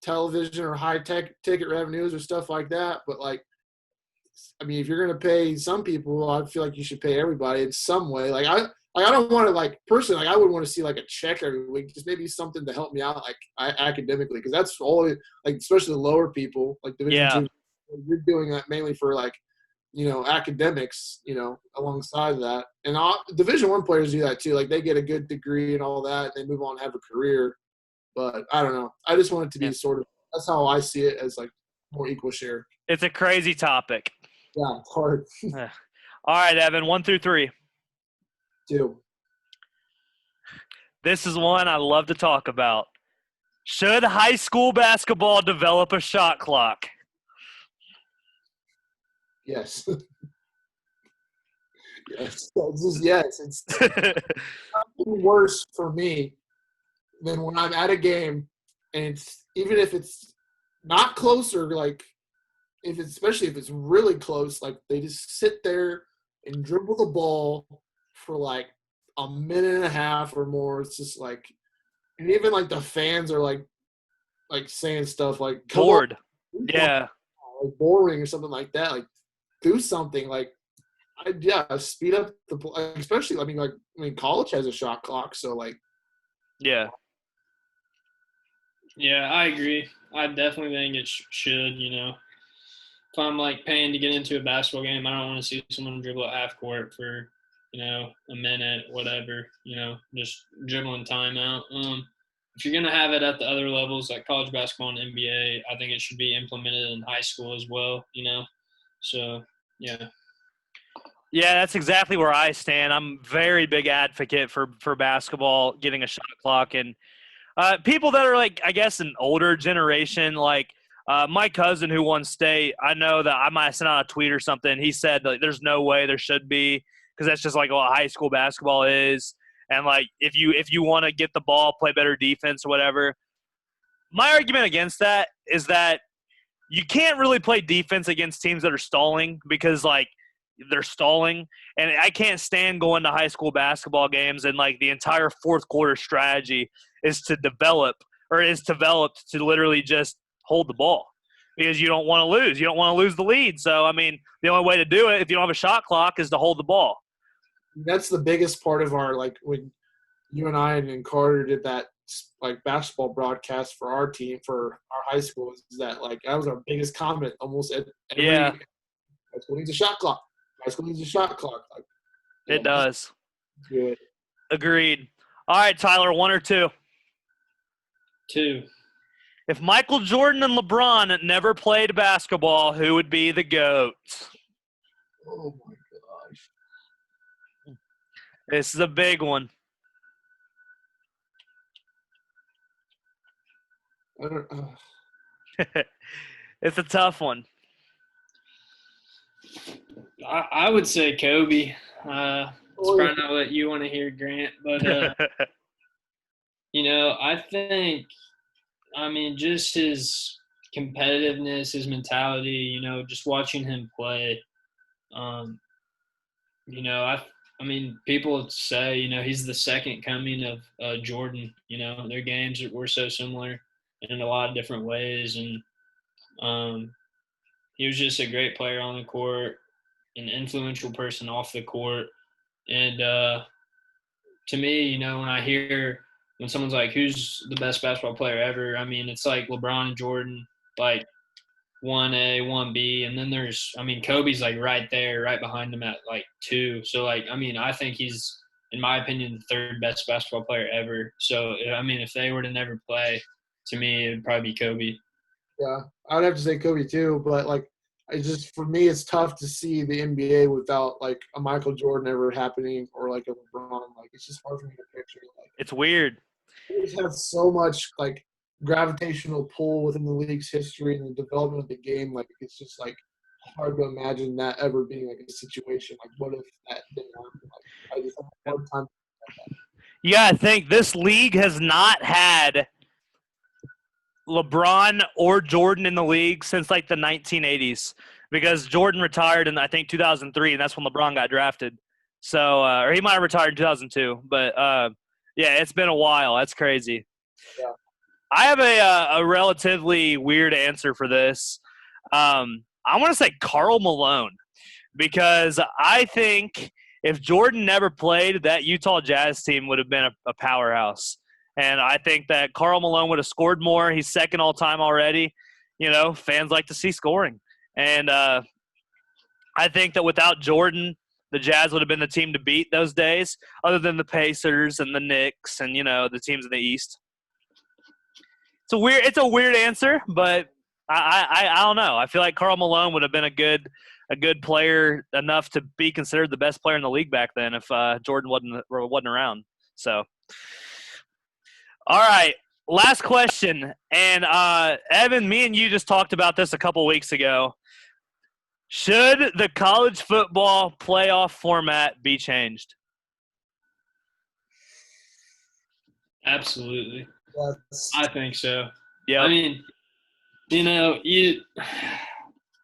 television or high tech ticket revenues or stuff like that, but like, I mean, if you're gonna pay some people, I feel like you should pay everybody in some way. I don't want to like personally, like I would want to see like a check every week, just maybe something to help me out like academically, because that's all like especially the lower people like Division 2. You're doing that mainly for like academics, alongside that. And Division 1 players do that too. Like they get a good degree and all that, and they move on and have a career. But I don't know. I just want it to be sort of, that's how I see it, as like more equal share. It's a crazy topic. Yeah, it's hard. All right, Evan, 1 through 3. 2. This is one I love to talk about. Should high school basketball develop a shot clock? Yes. Yes. It's just, yes. It's worse for me than when I'm at a game and it's, even if it's not closer, like especially if it's really close, like they just sit there and dribble the ball for like a minute and a half or more. It's just like, and even like the fans are like saying stuff like bored. Yeah. Like boring or something like that. Like do something, like speed up the, especially, I mean college has a shot clock, so like yeah, I agree. I definitely think it should. If I'm like paying to get into a basketball game, I don't want to see someone dribble at half court for a minute, whatever, just dribbling timeout. If you're gonna have it at the other levels like college basketball and NBA, I think it should be implemented in high school as well. So yeah. Yeah, that's exactly where I stand. I'm very big advocate for basketball getting a shot clock, and people that are like, I guess, an older generation, like my cousin who won state. I know that I might have sent out a tweet or something. He said like, there's no way there should be, because that's just like what high school basketball is. And like if you want to get the ball, play better defense or whatever. My argument against that is that you can't really play defense against teams that are stalling, because like they're stalling, and I can't stand going to high school basketball games and like the entire fourth quarter strategy is developed to literally just hold the ball, because you don't want to lose. You don't want to lose the lead. So I mean, the only way to do it if you don't have a shot clock is to hold the ball. That's the biggest part of our, like, when you and I and Carter did that like basketball broadcast for our team for our high school, is that like that was our biggest comment almost at every Yeah. high school needs a shot clock. High school needs a shot clock. Like, It does. Good. Agreed. All right, Tyler, 1 or 2? 2. If Michael Jordan and LeBron never played basketball, who would be the GOAT? Oh my gosh. This is a big one. I don't. It's a tough one. I would say Kobe. It's probably not what you want to hear, Grant, but I think, just his competitiveness, his mentality, just watching him play. People say, he's the second coming of Jordan. Their games were so similar in a lot of different ways, and he was just a great player on the court, an influential person off the court. And to me, when someone's like, who's the best basketball player ever, it's like LeBron and Jordan, like 1A, 1B. And then there's, Kobe's like right there, right behind him at like 2. So like, I think he's, in my opinion, the third best basketball player ever. So, if they were to never play, to me, it would probably be Kobe. Yeah, I'd have to say Kobe too, but like, for me, it's tough to see the NBA without like a Michael Jordan ever happening, or like a LeBron. Like, it's just hard for me to picture. Like, it's weird. They just have so much like gravitational pull within the league's history and the development of the game. Like, it's just like hard to imagine that ever being like a situation. Like, what if that didn't happen? Like, I just have a hard time. You gotta think, this league has not had LeBron or Jordan in the league since like the 1980s, because Jordan retired in, I think, 2003, and that's when LeBron got drafted. So, or he might have retired in 2002, but yeah, it's been a while. That's crazy. Yeah. I have a relatively weird answer for this. I want to say Karl Malone, because I think if Jordan never played, that Utah Jazz team would have been a powerhouse. And I think that Karl Malone would have scored more. He's second all-time already. Fans like to see scoring. And I think that without Jordan, the Jazz would have been the team to beat those days, other than the Pacers and the Knicks and, the teams in the East. It's a weird answer, but I don't know. I feel like Karl Malone would have been a good player enough to be considered the best player in the league back then if Jordan wasn't around. So, all right, last question. And Evan, me and you just talked about this a couple weeks ago. Should the college football playoff format be changed? Absolutely. Yes. I think so. Yeah.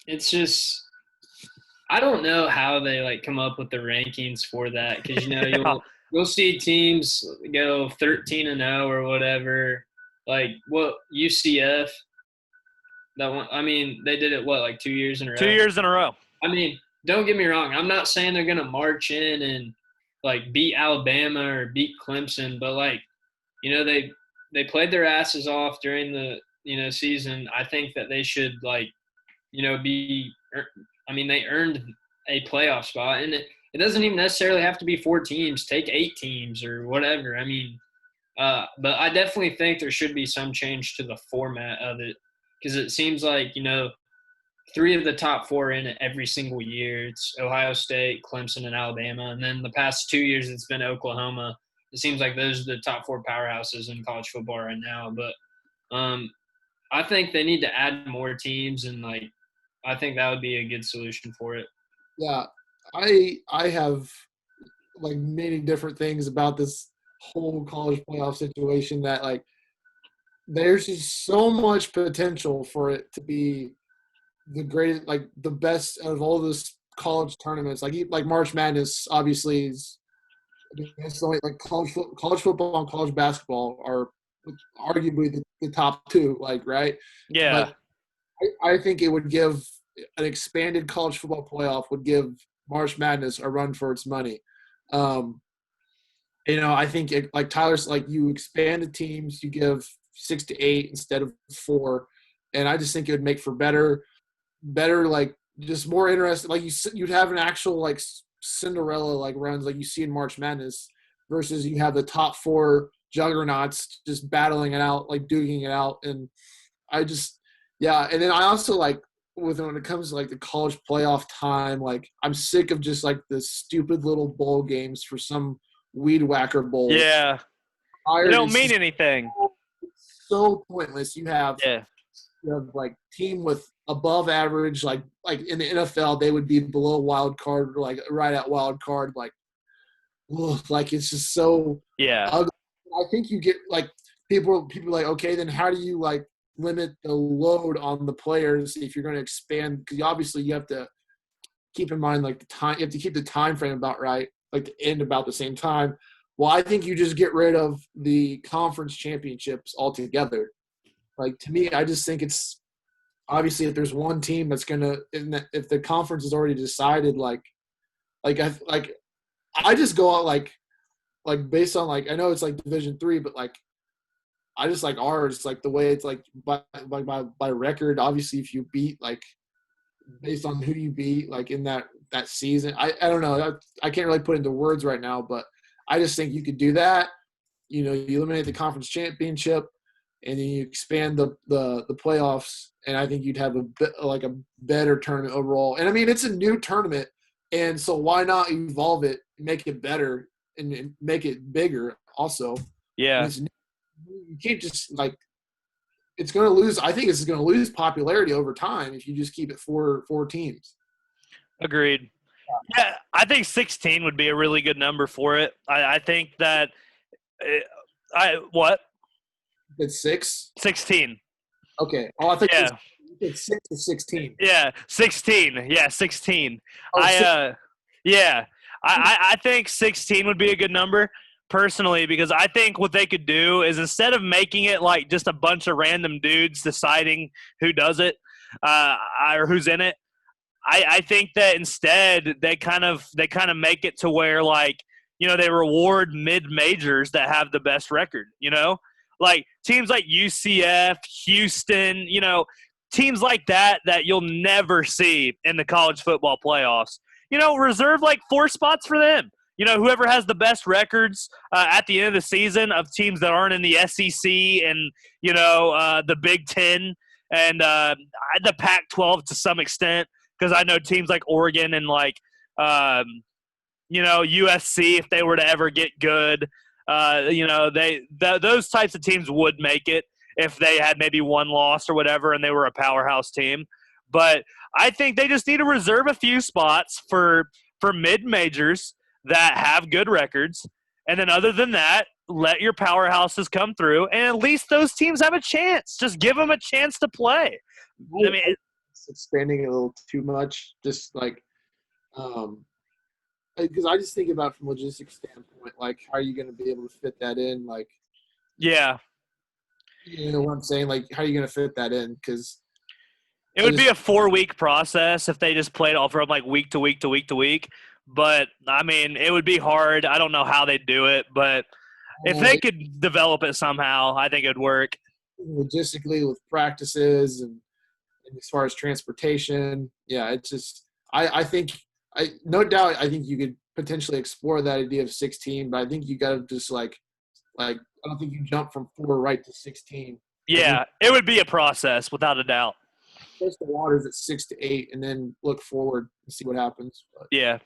It's just, I don't know how they like come up with the rankings for that, because you'll see teams go 13-0 or whatever. Like what UCF, that one. They did it like 2 years in a row. 2 years in a row. Don't get me wrong. I'm not saying they're gonna march in and like beat Alabama or beat Clemson, but like, they played their asses off during the season. I think that they should like, they earned a playoff spot, and it doesn't even necessarily have to be 4 teams. Take 8 teams or whatever. I mean, but I definitely think there should be some change to the format of it because it seems like, 3 of the top 4 in it every single year. It's Ohio State, Clemson, and Alabama. And then the past 2 years, it's been Oklahoma. It seems like those are the top 4 powerhouses in college football right now. But I think they need to add more teams, and I think that would be a good solution for it. Yeah, I have many different things about this whole college playoff situation that there's just so much potential for it to be the greatest, the best out of all those college tournaments. Like March Madness, obviously, is it's only college football and college basketball are arguably the top 2, right? Yeah. But I think it would give an expanded college football playoff would give March Madness a run for its money. I think like Tyler's, you expand the teams, you give 6 to 8 instead of 4, and I just think it would make for better, just more interesting. You'd have an actual Cinderella runs like you see in March Madness versus you have the top 4 juggernauts just battling it out, duking it out, and I just and then I also when it comes to the college playoff time, I'm sick of just the stupid little bowl games for some weed whacker bowls. Yeah. They don't mean anything. So pointless. You have team with above average, like in the NFL they would be below wild card, right at wild card, it's just so ugly. I think you get people okay, then how do you limit the load on the players if you're going to expand? Because obviously you have to keep in mind the time. You have to keep the time frame about right, to end about the same time. Well, I think you just get rid of the conference championships altogether. To me, I just think it's obviously if there's one team that's gonna, if the conference is already decided, I just go out based on I know it's Division III, but I just like ours, the way it's by record. Obviously, if you beat based on who you beat in that season, I don't know. I can't really put into words right now, but I just think you could do that. You eliminate the conference championship, and then you expand the playoffs, and I think you'd have a better tournament overall. And I mean, it's a new tournament, and so why not evolve it, make it better, and make it bigger also. Yeah. You can't just it's going to lose. I think it's going to lose popularity over time if you just keep it 4 teams. Agreed. Yeah, I think 16 would be a really good number for it. I think that what? It's 6? 16. Okay. Oh, I think it's 6 to 16. Yeah, 16. Yeah, 16. Oh, I think 16 would be a good number personally, because I think what they could do is instead of making it just a bunch of random dudes deciding who does it or who's in it, I think that instead they kind of make it to where they reward mid-majors that have the best record, teams like UCF, Houston, teams like that you'll never see in the college football playoffs. Reserve 4 spots for them. Whoever has the best records at the end of the season of teams that aren't in the SEC and, the Big Ten and the Pac-12 to some extent, because I know teams like Oregon and USC, if they were to ever get good, those types of teams would make it if they had maybe one loss or whatever and they were a powerhouse team. But I think they just need to reserve a few spots for mid-majors that have good records. And then other than that, let your powerhouses come through, and at least those teams have a chance. Just give them a chance to play. I mean, it's expanding it a little too much, just because I just think about it from a logistics standpoint, how are you going to be able to fit that in? Yeah. You know what I'm saying? How are you going to fit that in? Because it would be a 4-week process if they just played all from week to week to week to week. But, I mean, it would be hard. I don't know how they do it, but if they could develop it somehow, I think it would work. Logistically with practices and as far as transportation, yeah, it's just I think no doubt I think you could potentially explore that idea of 16, but I think you got to just like I don't think you jump from 4 right to 16. I think Yeah, it would be a process without a doubt. test the waters at 6 to 8, and then look forward and see what happens. But, Yeah.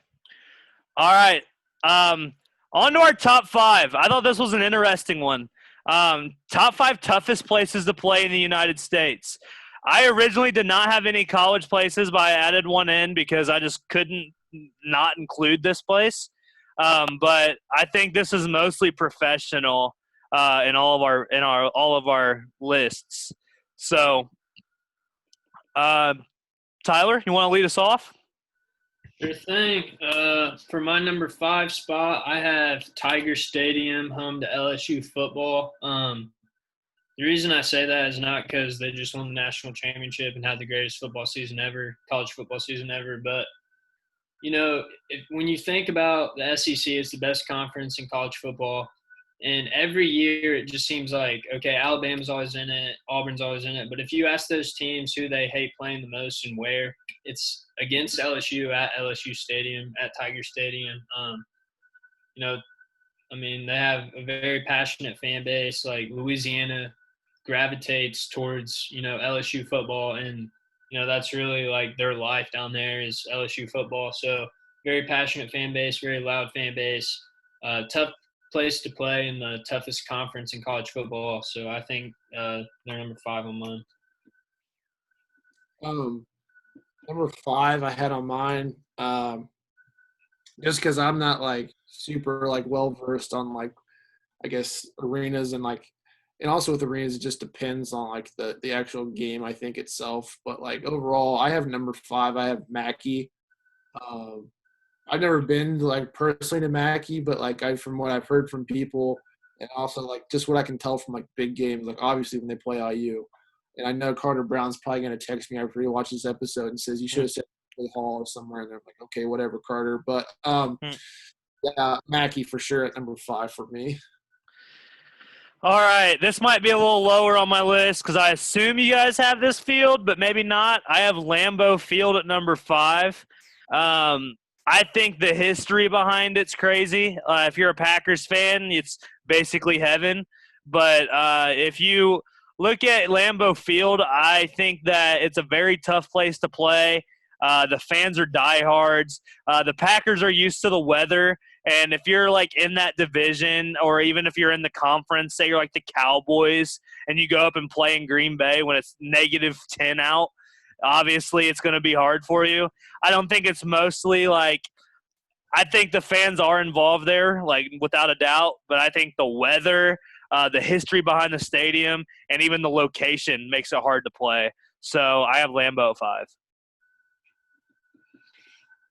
All right. On to our top 5. I thought this was an interesting one. Top 5 toughest places to play in the United States. I originally did not have any college places, but I added one in because I just couldn't not include this place. But I think this is mostly professional in all of our lists. So, Tyler, you want to lead us off? Sure thing. For my number 5 spot, I have Tiger Stadium, home to LSU football. The reason I say that is not because they just won the national championship and had the greatest football season ever, college football season ever, but when you think about the SEC, it's the best conference in college football. And every year it just seems like, okay, Alabama's always in it, Auburn's always in it. But if you ask those teams who they hate playing the most and where, it's against LSU at LSU Stadium, at Tiger Stadium. They have a very passionate fan base. Like Louisiana gravitates towards, LSU football. And, that's really like their life down there is LSU football. So very passionate fan base, very loud fan base, tough place to play in the toughest conference in college football. So I think they're number 5 on mine. Number 5 I had on mine, just because I'm not like super like well versed on like I guess arenas and also with arenas it just depends on like the actual game I think itself. But like overall, I have number 5. I have Mackey. I've never been like personally to Mackey, but like from what I've heard from people, and also like just what I can tell from like big games, like obviously when they play IU, and I know Carter Brown's probably going to text me after he watches this episode and says you should have said the Hall or somewhere, and they're like, okay, whatever, Carter. But yeah, Mackey for sure at number 5 for me. All right, this might be a little lower on my list because I assume you guys have this field, but maybe not. I have Lambeau Field at number 5. I think the history behind it's crazy. If you're a Packers fan, it's basically heaven. But if you look at Lambeau Field, I think that it's a very tough place to play. The fans are diehards. The Packers are used to the weather. And if you're like in that division, or even if you're in the conference, say you're like the Cowboys, and you go up and play in Green Bay when it's -10 out, obviously it's going to be hard for you. I don't think it's mostly like – I think the fans are involved there, like without a doubt. But I think the weather, the history behind the stadium, and even the location makes it hard to play. So I have Lambeau at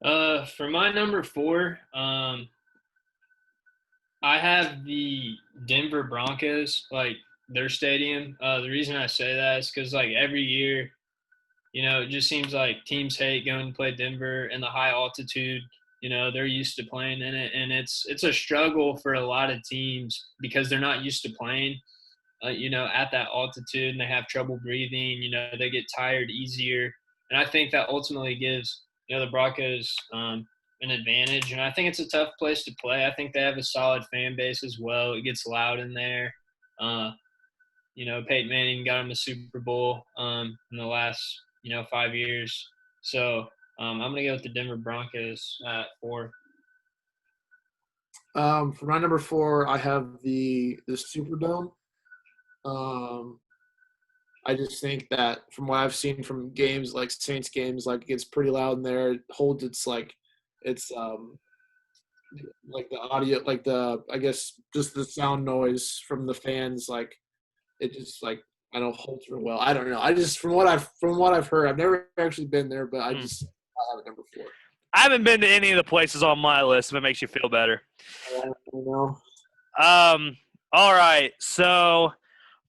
5. For my number 4, I have the Denver Broncos, like their stadium. The reason I say that is because like every year, it just seems like teams hate going to play Denver and the high altitude. They're used to playing in it, and it's a struggle for a lot of teams because they're not used to playing, at that altitude, and they have trouble breathing. They get tired easier, and I think that ultimately gives the Broncos an advantage. And I think it's a tough place to play. I think they have a solid fan base as well. It gets loud in there. Peyton Manning got him a Super Bowl in the last 5 years. So I'm going to go with the Denver Broncos at 4. For my number 4, I have the Superdome. I just think that from what I've seen from games like Saints games, like it gets pretty loud in there. It holds like the audio, like I guess just the sound noise from the fans, like it just like I don't hold real well. I don't know. I just from what I've heard, I've never actually been there, but I have it number 4. I haven't been to any of the places on my list, if it makes you feel better. I don't know. All right. So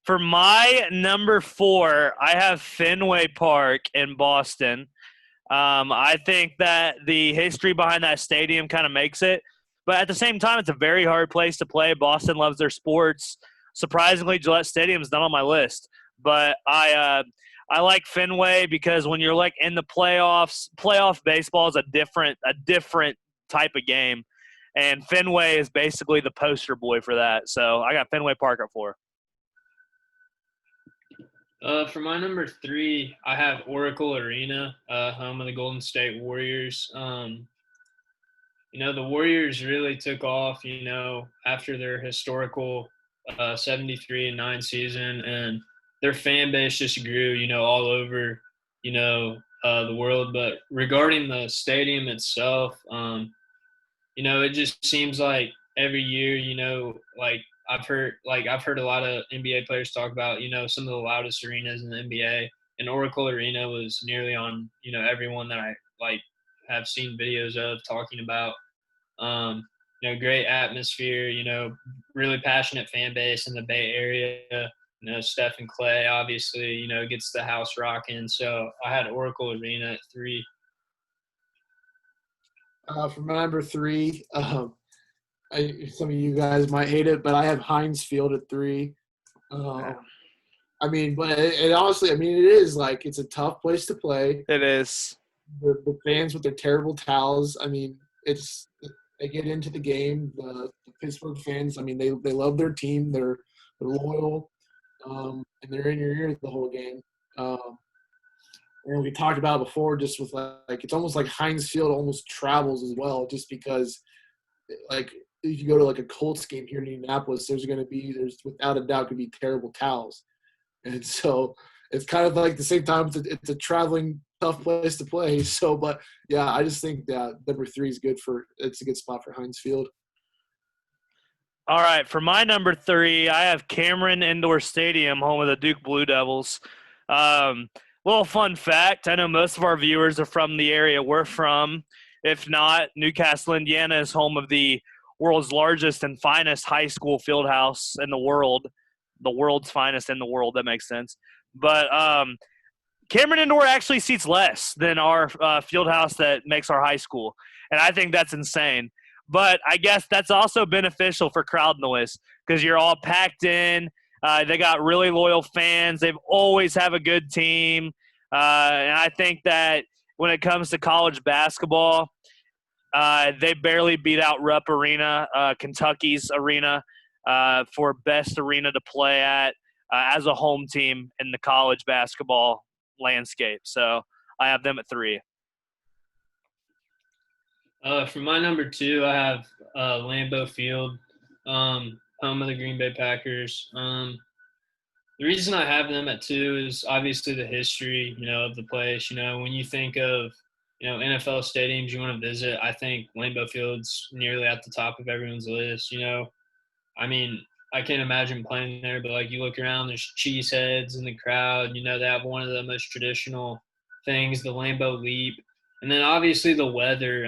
for my number 4, I have Fenway Park in Boston. I think that the history behind that stadium kind of makes it. But at the same time, it's a very hard place to play. Boston loves their sports. Surprisingly, Gillette Stadium is not on my list. But I like Fenway because when you're like in the playoffs, playoff baseball is a different type of game. And Fenway is basically the poster boy for that. So I got Fenway Park at 4. For my number 3, I have Oracle Arena, home of the Golden State Warriors. The Warriors really took off, after their historical 73-9 season, and their fan base just grew, all over, the world. But regarding the stadium itself, it just seems like every year, like I've heard a lot of NBA players talk about, some of the loudest arenas in the NBA, and Oracle Arena was nearly on, everyone that I have seen videos of talking about. Great atmosphere, really passionate fan base in the Bay Area. Steph and Clay obviously, gets the house rocking. So I had Oracle Arena at 3. For my number 3, some of you guys might hate it, but I have Heinz Field at 3. But it honestly, it is like it's a tough place to play. It is. The fans with their terrible towels. They get into the game. The Pittsburgh fans, they love their team. They're loyal, and they're in your ear the whole game. And we talked about it before, just with it's almost like Heinz Field almost travels as well, just because if you go to a Colts game here in Indianapolis, there's without a doubt going to be terrible towels, and so it's kind of like the same time it's a traveling tough place to play. So, but yeah, I just think that number 3 is it's a good spot for Heinz Field. All right, for my number 3, I have Cameron Indoor Stadium, home of the Duke Blue Devils. Little fun fact, I know most of our viewers are from the area we're from. If not, Newcastle, Indiana is home of the world's largest and finest high school field house in the world. The world's finest in the world, that makes sense. But Cameron Indoor actually seats less than our field house that makes our high school. And I think that's insane. But I guess that's also beneficial for crowd noise because you're all packed in. They got really loyal fans. They've always have a good team. And I think that when it comes to college basketball, they barely beat out Rupp Arena, Kentucky's arena, for best arena to play at as a home team in the college basketball landscape. So I have them at 3. For my number 2, I have Lambeau Field, home of the Green Bay Packers. The reason I have them at 2 is obviously the history, of the place. When you think of, NFL stadiums you want to visit, I think Lambeau Field's nearly at the top of everyone's list. I can't imagine playing there, but you look around, there's cheeseheads in the crowd. They have one of the most traditional things, the Lambeau Leap. And then obviously the weather.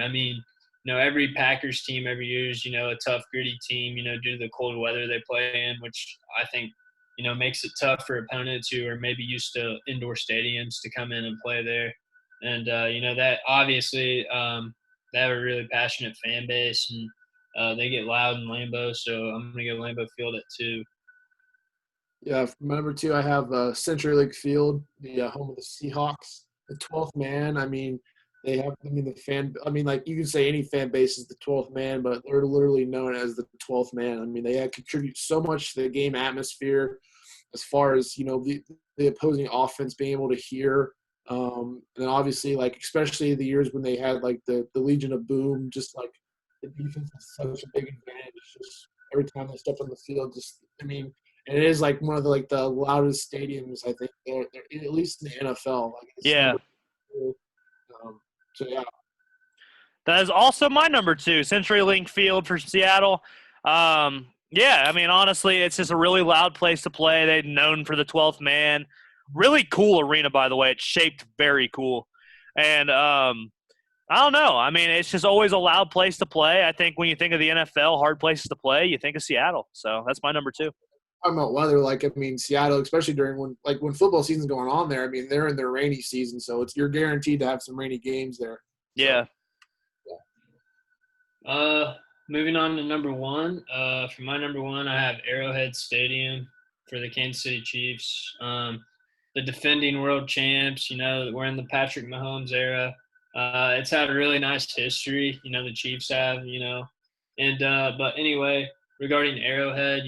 Every Packers team every year is, a tough, gritty team, due to the cold weather they play in, which I think, makes it tough for opponents who are maybe used to indoor stadiums to come in and play there. And, that obviously they have a really passionate fan base, and they get loud in Lambeau, so I'm going to go Lambeau Field at 2. Yeah, for number 2, I have CenturyLink Field, the home of the Seahawks, the 12th man. They have, the fan, you can say any fan base is the 12th man, but they're literally known as the 12th man. They contribute so much to the game atmosphere as far as, the opposing offense being able to hear. And then obviously, especially the years when they had, the Legion of Boom, just, the defense is such a big advantage. Just every time they step on the field, and it is, one of the loudest stadiums, I think, they're, at least in the NFL. Yeah. So, yeah. That is also my number 2, CenturyLink Field for Seattle. Honestly, it's just a really loud place to play. They're known for the 12th man. Really cool arena, by the way. It's shaped very cool. And I don't know. It's just always a loud place to play. I think when you think of the NFL, hard places to play, you think of Seattle. So that's my number 2. Talking about weather, Seattle, especially during when football season's going on there. They're in their rainy season, so you're guaranteed to have some rainy games there. Yeah. Moving on to number 1. For my number 1, I have Arrowhead Stadium for the Kansas City Chiefs. The defending world champs. We're in the Patrick Mahomes era. It's had a really nice history. The Chiefs have. And but anyway, regarding Arrowhead,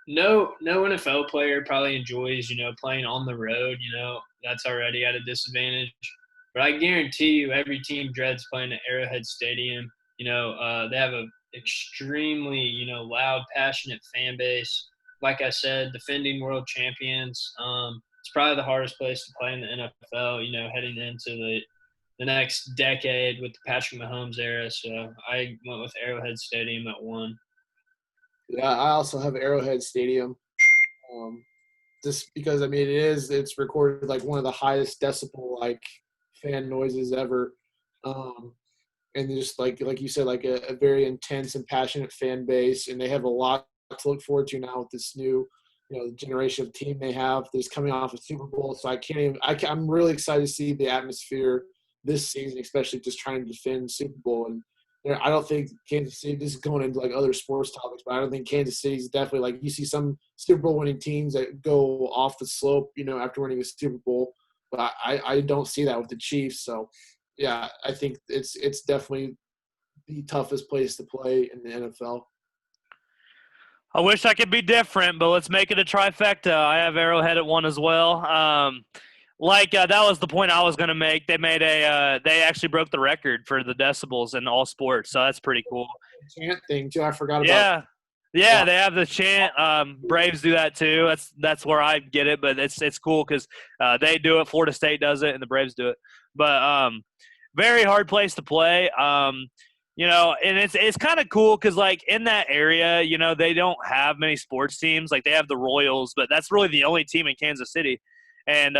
no NFL player probably enjoys, playing on the road. That's already at a disadvantage. But I guarantee you, every team dreads playing at Arrowhead Stadium. They have a extremely, loud, passionate fan base. Like I said, defending world champions. It's probably the hardest place to play in the NFL. Heading into the next decade with the Patrick Mahomes era. So I went with Arrowhead Stadium at 1. Yeah, I also have Arrowhead Stadium. Just because it's recorded like one of the highest decibel like fan noises ever, and just like you said, like a very intense and passionate fan base, and they have a lot to look forward to now with this new generation of team they have that's coming off a Super Bowl. So I'm really excited to see the atmosphere this season, especially just trying to defend Super Bowl. And I don't think Kansas City, this is going into like other sports topics, but I don't think Kansas City is definitely like, you see some Super Bowl winning teams that go off the slope, after winning a Super Bowl. But I don't see that with the Chiefs. So yeah, I think it's definitely the toughest place to play in the NFL. I wish I could be different, but let's make it a trifecta. I have Arrowhead at 1 as well. That was the point I was going to make. They actually broke the record for the decibels in all sports, so that's pretty cool. Chant thing too. I forgot about. Yeah, they have the chant. Braves do that too. That's where I get it, but it's cool because they do it. Florida State does it, and the Braves do it. But very hard place to play. And it's kind of cool because, like, in that area, they don't have many sports teams. Like, they have the Royals, but that's really the only team in Kansas City. And,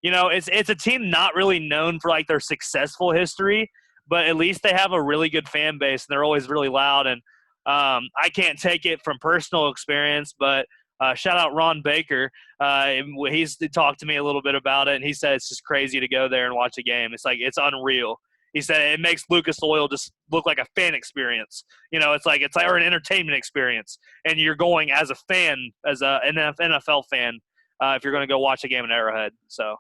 it's a team not really known for, like, their successful history, but at least they have a really good fan base, and they're always really loud. And I can't take it from personal experience, but shout out Ron Baker. He's talked to me a little bit about it, and he said it's just crazy to go there and watch a game. It's like it's unreal. He said it makes Lucas Oil just look like a fan experience. It's like an entertainment experience, and you're going as a fan, as an NFL fan, if you're going to go watch a game in Arrowhead. So,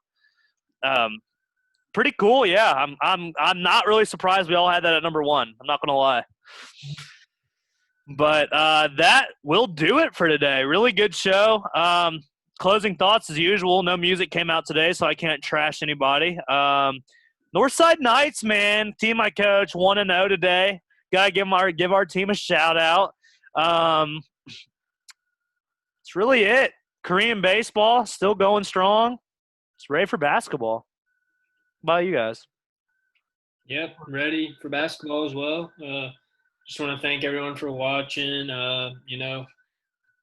pretty cool. Yeah, I'm not really surprised we all had that at number 1. I'm not going to lie. But that will do it for today. Really good show. Closing thoughts as usual. No music came out today, so I can't trash anybody. Northside Knights, man, team I coach, 1-0 today. Gotta give our team a shout out. It's really it. Korean baseball still going strong. It's ready for basketball. How about you guys? Yep, ready for basketball as well. Just want to thank everyone for watching.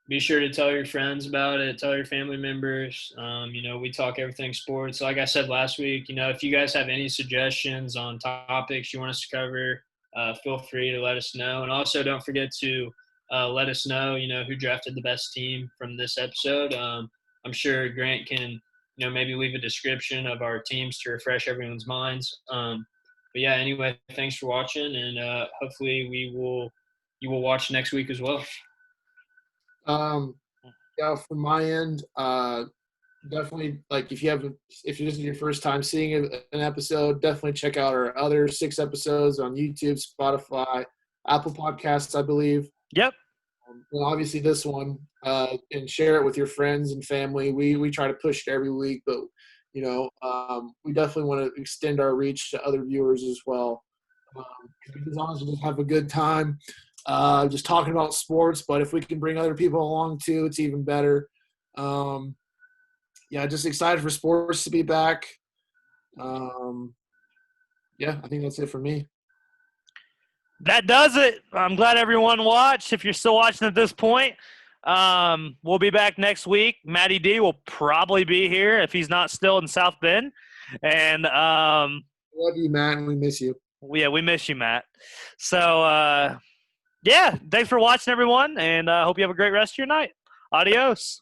Be sure to tell your friends about it. Tell your family members. We talk everything sports. Like I said last week, if you guys have any suggestions on topics you want us to cover, feel free to let us know. And also don't forget to let us know, who drafted the best team from this episode. I'm sure Grant can, maybe leave a description of our teams to refresh everyone's minds. But yeah, anyway, thanks for watching, and hopefully you will watch next week as well. Yeah, from my end, definitely, like, if this is your first time seeing an episode, definitely check out our other 6 episodes on YouTube, Spotify, Apple Podcasts, I believe. Yep. And obviously this one, and share it with your friends and family. We try to push it every week, but we definitely want to extend our reach to other viewers as well. As long as we just have a good time, just talking about sports, but if we can bring other people along too, it's even better. Just excited for sports to be back. I think that's it for me. That does it. I'm glad everyone watched. If you're still watching at this point, we'll be back next week. Matty D will probably be here if he's not still in South Bend. And love you, Matt, and we miss you. Yeah, we miss you, Matt. So, thanks for watching, everyone, and I hope you have a great rest of your night. Adios.